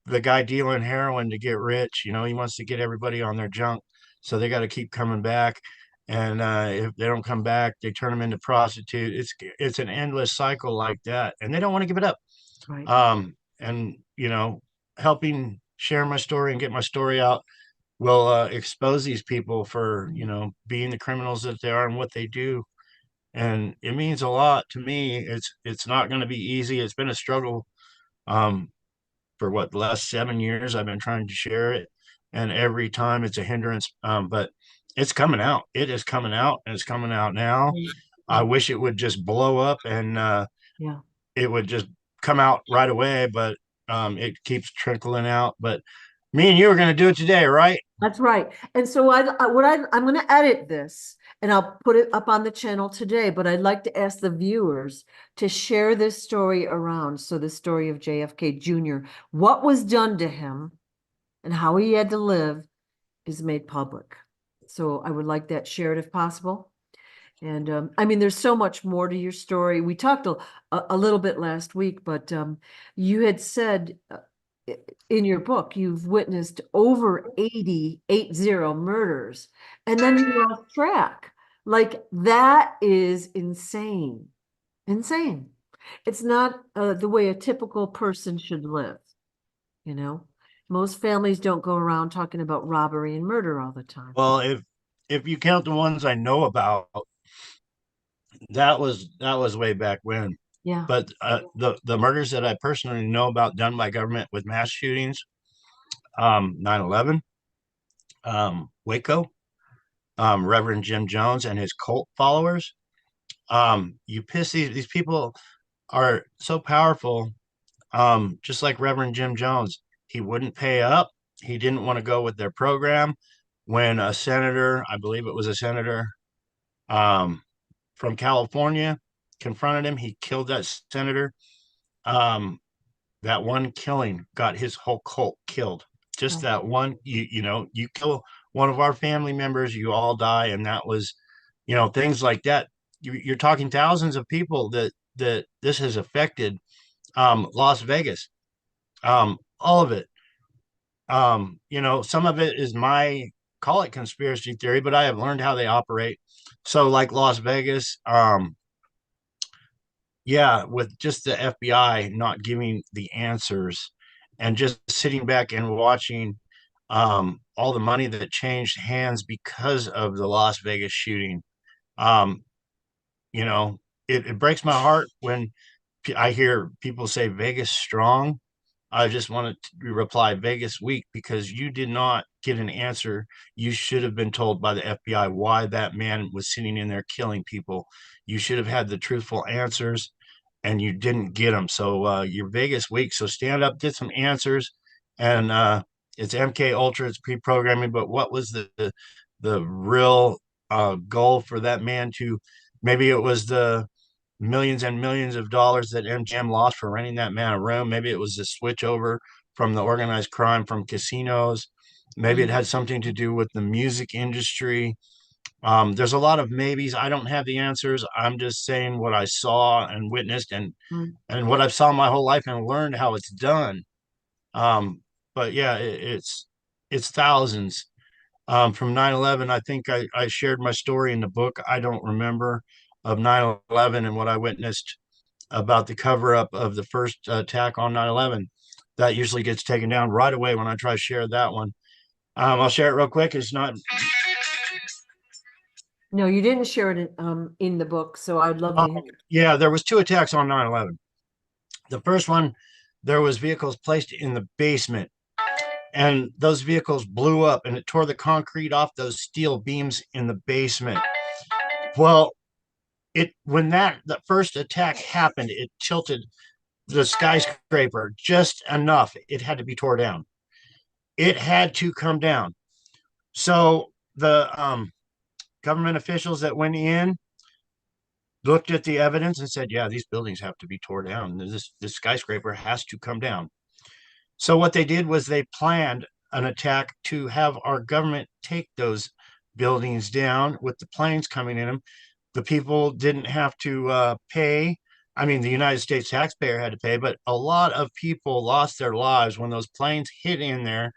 the guy dealing heroin to get rich. He wants to get everybody on their junk, so they got to keep coming back. And if they don't come back, they turn them into prostitute. It's an endless cycle like that, and they don't want to give it up. right. And helping share my story and get my story out will expose these people for Mm, being the criminals that they are and what they do. And it means a lot to me. It's not going to be easy. It's been a struggle. Um, for what the last 7 years I've been trying to share it, and every time it's a hindrance. But it's coming out. It is coming out, and it's coming out now. mm, I mm, wish it would just blow up and yeah. it would just come out right away, but it keeps trickling out. But me and you are going to do it today, right? That's right. And so I'm going to edit this and I'll put it up on the channel today, but I'd like to ask the viewers to share this story around. So the story of JFK Jr., what was done to him and how he had to live is made public. So I would like that shared if possible. And I mean, there's so much more to your story. We talked a little bit last week, but you had said in your book you've witnessed over 80 murders, and then you lost track. Like that is insane, insane. It's not the way a typical person should live. You know, most families don't go around talking about robbery and murder all the time. Well, if you count the ones I know about, that was way back when. Yeah. But the murders that I personally know about done by government with mass shootings, 9/11, Waco, Reverend Jim Jones and his cult followers. You piss these people are so powerful. Just like Reverend Jim Jones, he wouldn't pay up. He didn't want to go with their program. When a senator, I believe it was a senator, um, from California, confronted him, he killed that senator. Um, that one killing got his whole cult killed. Just Oh, that one, you kill one of our family members, you all die, and that was, things like that. You're talking thousands of people that this has affected. Las Vegas, all of it. Some of it is my call it conspiracy theory, but I have learned how they operate. So, like Las Vegas, yeah, with just the FBI not giving the answers and just sitting back and watching all the money that changed hands because of the Las Vegas shooting. Um, you know, it breaks my heart when I hear people say Vegas strong. I just want to reply Vegas weak because you did not get an answer. You should have been told by the FBI why that man was sitting in there killing people. You should have had the truthful answers and you didn't get them. So you're Vegas weak. So stand up, get some answers. And it's MK Ultra, it's pre-programming. But what was the real goal for that man to? Maybe it was the millions and millions of dollars that MGM lost for renting that man a room. Maybe it was the switch over from the organized crime from casinos. Maybe it mm, had something to do with the music industry. There's a lot of maybes. I don't have the answers. I'm just saying what I saw and witnessed mm. and what I've saw my whole life and learned how it's done. Um, but yeah, it's thousands. From 9/11, I think I shared my story in the book. I don't remember of 9/11 and what I witnessed about the cover up of the first attack on 9/11. That usually gets taken down right away when I try to share that one. I'll share it real quick. It's not. No, you didn't share it in the book, so I'd love to hear. Yeah, there was two attacks on 9/11. The first one, there was vehicles placed in the basement, and those vehicles blew up, and it tore the concrete off those steel beams in the basement. Well, it when that the first attack happened, it tilted the skyscraper just enough. It had to be tore down. It had to come down. So the government officials that went in looked at the evidence and said, "Yeah, these buildings have to be torn down. This skyscraper has to come down." So what they did was they planned an attack to have our government take those buildings down with the planes coming in them. The people didn't have to pay. I mean, the United States taxpayer had to pay, but a lot of people lost their lives when those planes hit in there.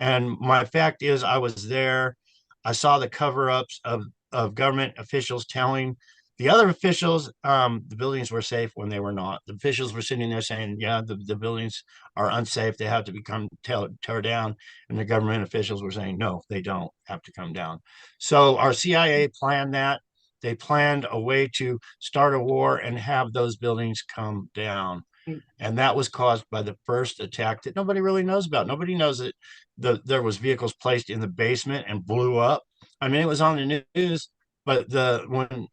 And my fact is, I was there. I saw the cover ups of government officials telling the other officials the buildings were safe when they were not. The officials were sitting there saying, yeah, the buildings are unsafe. They have to become tear down. And the government officials were saying, no, they don't have to come down. So our CIA planned that. They planned a way to start a war and have those buildings come down. And that was caused by the first attack that nobody really knows about. Nobody knows that there was vehicles placed in the basement and blew up. I mean, it was on the news, but the when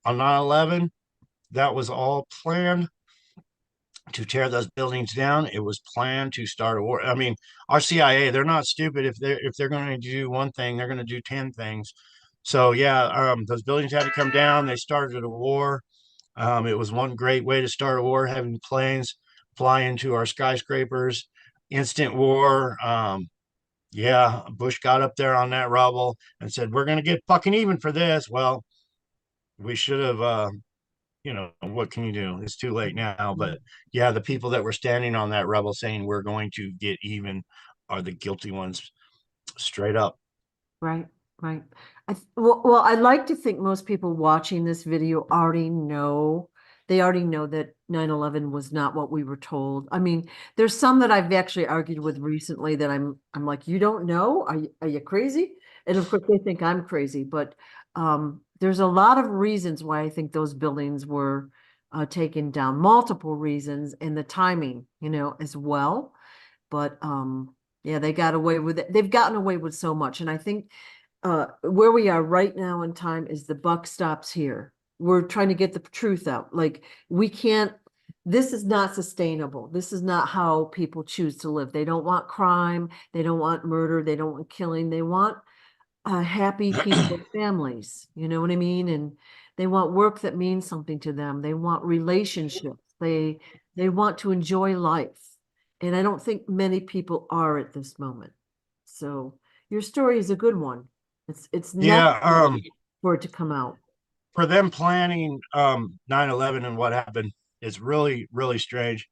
on 9/11, that was all planned to tear those buildings down. It was planned to start a war. I mean, our CIA, they're not stupid. If they're going to do one thing, they're going to do 10 things. So yeah, those buildings had to come down. They started a war. It was one great way to start a war, having planes fly into our skyscrapers. Instant war. Yeah, Bush got up there on that rubble and said, "We're going to get fucking even for this." Well, we should have. What can you do? It's too late now. But yeah, the people that were standing on that rubble saying we're going to get even are the guilty ones, straight up. Right, right. Well, I'd like to think most people watching this video already know, they already know that 9/11 was not what we were told. I mean, there's some that I've actually argued with recently that I'm like, you don't know? Are you crazy? And of course they think I'm crazy, but there's a lot of reasons why I think those buildings were taken down, multiple reasons, and the timing, as well. But yeah, they got away with it. They've gotten away with so much. And I think where we are right now in time is the buck stops here. We're trying to get the truth out. Like we can't, this is not sustainable. This is not how people choose to live. They don't want crime. They don't want murder. They don't want killing. They want happy, peaceful families. You know what I mean? And they want work that means something to them. They want relationships. They want to enjoy life. And I don't think many people are at this moment. So your story is a good one. It's Yeah, necessary for it to come out. for them planning 9/11 and what happened is really, really strange.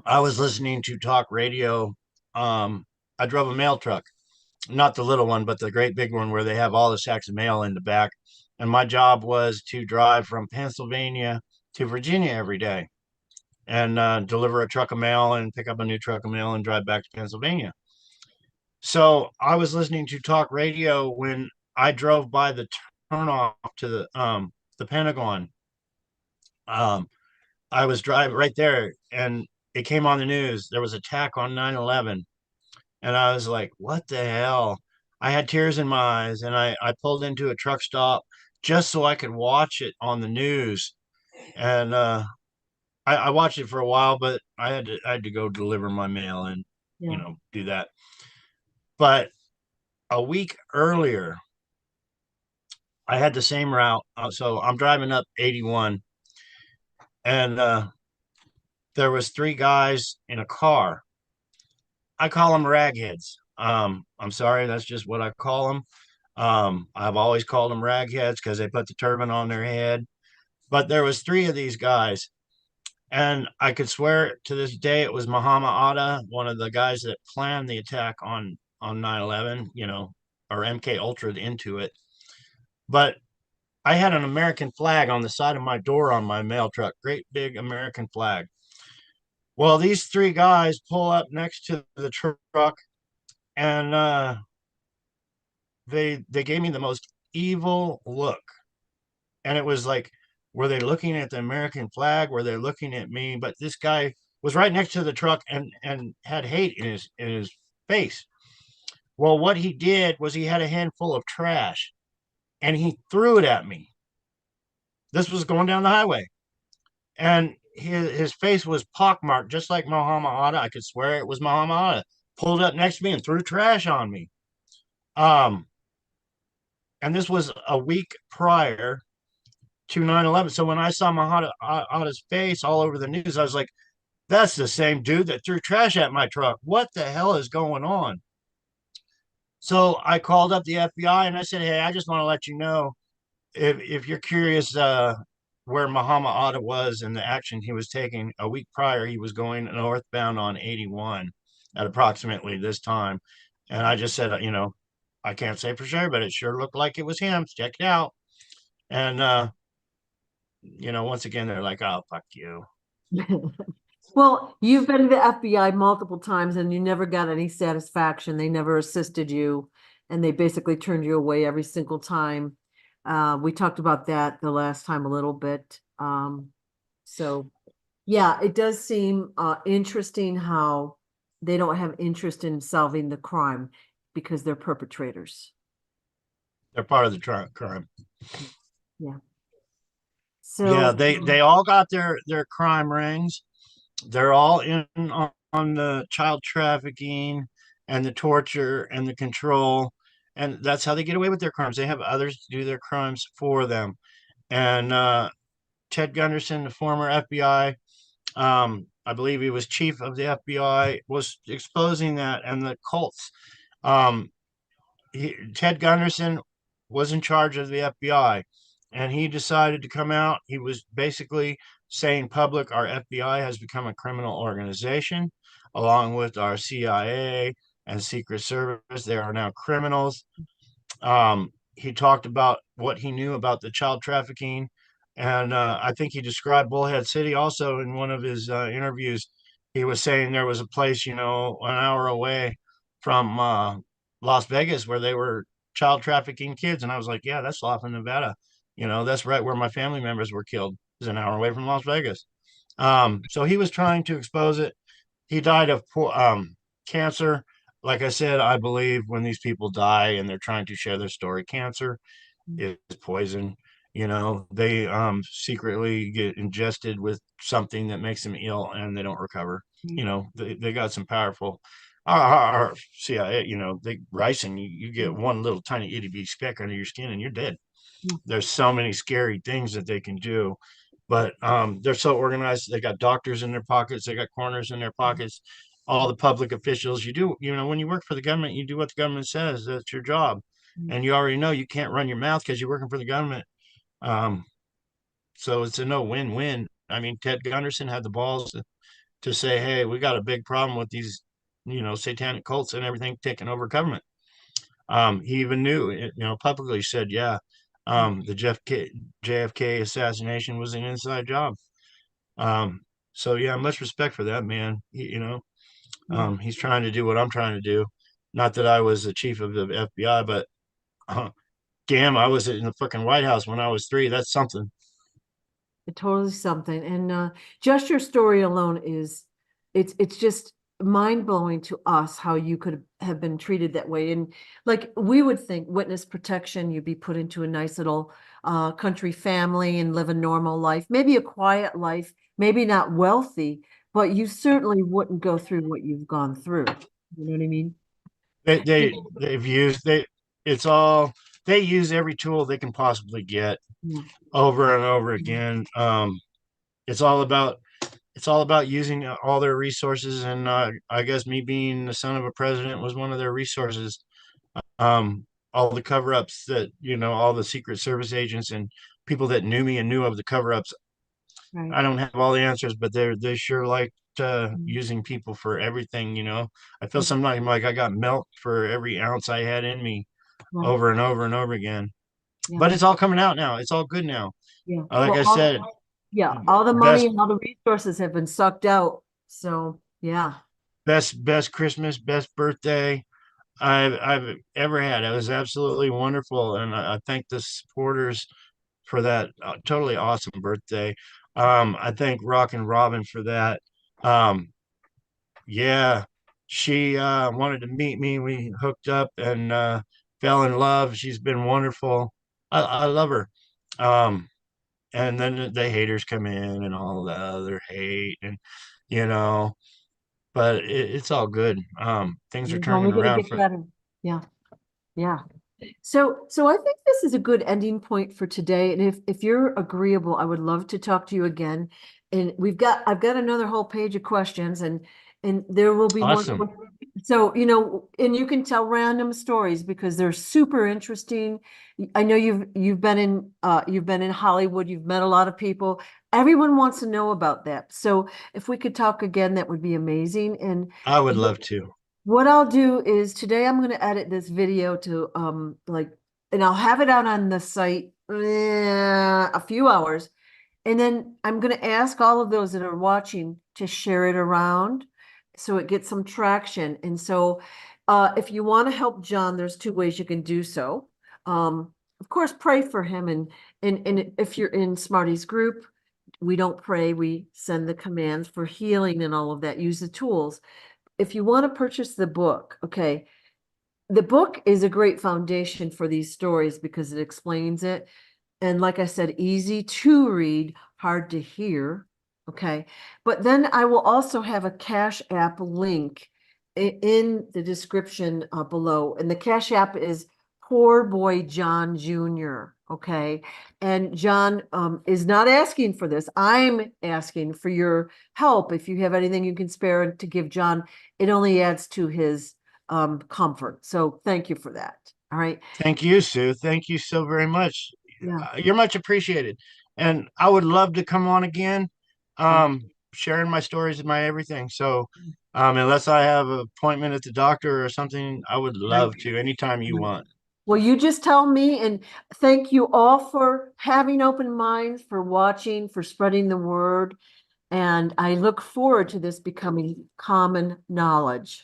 I was listening to talk radio. I drove a mail truck, not the little one, but the great big one where they have all the sacks of mail in the back. And my job was to drive from Pennsylvania to Virginia every day and deliver a truck of mail and pick up a new truck of mail and drive back to Pennsylvania. So I was listening to talk radio when I drove by the turnoff to the Pentagon. Um, I was driving right there and it came on the news. There was an attack on 9/11. And I was like, what the hell? I had tears in my eyes and I pulled into a truck stop just so I could watch it on the news. And I watched it for a while, but I had to go deliver my mail and Yeah. do that. But a week earlier, I had the same route. So I'm driving up 81 and there was three guys in a car. I call them ragheads. I'm sorry, that's just what I call them. I've always called them ragheads because they put the turban on their head. But there was three of these guys, and I could swear to this day it was Muhammad Atta, one of the guys that planned the attack on 9/11, or MK Ultra into it. But I had an American flag on the side of my door on my mail truck, great big American flag. Well, these three guys pull up next to the truck, and they gave me the most evil look. And it was like, were they looking at the American flag? Were they looking at me? But this guy was right next to the truck and had hate in his face. Well, what he did was he had a handful of trash and he threw it at me. This was going down the highway, and his face was pockmarked, just like Muhammad Atta. I could swear it was Muhammad Atta. Pulled up next to me and threw trash on me. Um, and this was a week prior to 9/11. So when I saw Muhammad Atta's face all over the news, I was like, that's the same dude that threw trash at my truck. What the hell is going on? So I called up the FBI and I said, hey, I just want to let you know, if you're curious where Muhammad Atta was and the action he was taking a week prior, he was going northbound on 81 at approximately this time. And I just said, I can't say for sure, but it sure looked like it was him. Check it out. And, once again, they're like, oh, fuck you. Well, you've been to the FBI multiple times and you never got any satisfaction. They never assisted you, and they basically turned you away every single time. We talked about that the last time a little bit. So yeah, it does seem interesting how they don't have interest in solving the crime because they're perpetrators. They're part of the crime. Yeah. Yeah, So they all got their crime rings. They're all in on the child trafficking and the torture and the control, and that's how they get away with their crimes. They have others do their crimes for them. And Ted Gunderson, the former FBI, I believe he was chief of the FBI, was exposing that, and the cults. Um, Ted Gunderson was in charge of the FBI, and he decided to come out. He was basically saying public, our FBI has become a criminal organization, along with our CIA and Secret Service. They are now criminals. He talked about what he knew about the child trafficking, and I think he described Bullhead City also in one of his interviews. He was saying there was a place, an hour away from Las Vegas where they were child trafficking kids, and I was like, yeah, that's Laughlin, Nevada. That's right where my family members were killed. Is an hour away from Las Vegas. So he was trying to expose it. He died of cancer. Like I said, I believe when these people die and they're trying to share their story, cancer is poison. They secretly get ingested with something that makes them ill and they don't recover. They got some powerful our CIA, they ricin, you get one little tiny itty bitty speck under your skin and you're dead. There's so many scary things that they can do, but they're so organized. They got doctors in their pockets, they got coroners in their pockets, all the public officials. You do, when you work for the government, you do what the government says. That's your job, and you already know you can't run your mouth because you're working for the government. um, so it's a no-win-win. I mean, Ted Gunderson had the balls to say, hey, we got a big problem with these satanic cults and everything taking over government. He even knew, publicly said, yeah, the JFK assassination was an inside job. Um, so yeah, much respect for that man. He's trying to do what I'm trying to do. Not that I was the chief of the FBI, but damn, I was in the fucking White House when I was 3. That's something. totally something. And just your story alone is it's just mind-blowing to us how you could have been treated that way. And like we would think witness protection, you'd be put into a nice little country family and live a normal life, maybe a quiet life, maybe not wealthy, but you certainly wouldn't go through what you've gone through. You know what I mean? They've used they it's all they use every tool they can possibly get Yeah. over and over again. It's all about using all their resources, and I guess me being the son of a president was one of their resources. All the cover-ups that all the Secret Service agents and people that knew me and knew of the cover-ups. Right. I don't have all the answers, but they sure like using people for everything. I feel sometimes like I got milked for every ounce I had in me Right. over and over and over again. Yeah. But it's all coming out now. It's all good now. Yeah. Like Well, I said, yeah, all the money best and all the resources have been sucked out. So yeah. best Christmas, best birthday I've ever had. It was absolutely wonderful, and I thank the supporters for that totally awesome birthday. I thank Rockin' Robin for that. Um, yeah, she wanted to meet me. We hooked up and fell in love. She's been wonderful. I love her. Um, and then the haters come in and all the other hate and you know, but it's all good. Things are It's turning only going to around get for. better. Yeah. Yeah. So I think this is a good ending point for today. And if you're agreeable, I would love to talk to you again. And I've got another whole page of questions and there will be more. Awesome. So, and you can tell random stories because they're super interesting. I know you've been in Hollywood, you've met a lot of people. Everyone wants to know about that. So if we could talk again, that would be amazing. And I would love to. what I'll do is today I'm going to edit this video to and I'll have it out on the site a few hours. And then I'm going to ask all of those that are watching to share it around so it gets some traction. And so if you want to help John, there's two ways you can do so. Of course, pray for him. And if you're in Smarty's group, we don't pray, we send the commands for healing and all of that. Use the tools. If you want to purchase the book, okay, the book is a great foundation for these stories because it explains it. And like I said, easy to read, hard to hear. Okay. But then I will also have a Cash App link in the description below. And the Cash App is Poor Boy John Jr. Okay. And John is not asking for this. I'm asking for your help. If you have anything you can spare to give John, it only adds to his comfort. So thank you for that. All right. Thank you, Sue. Thank you so very much. Yeah. You're much appreciated. And I would love to come on again, sharing my stories and my everything. So, unless I have an appointment at the doctor or something, I would Right. love to anytime you want. Well, you just tell me, and thank you all for having open minds, for watching, for spreading the word. And I look forward to this becoming common knowledge.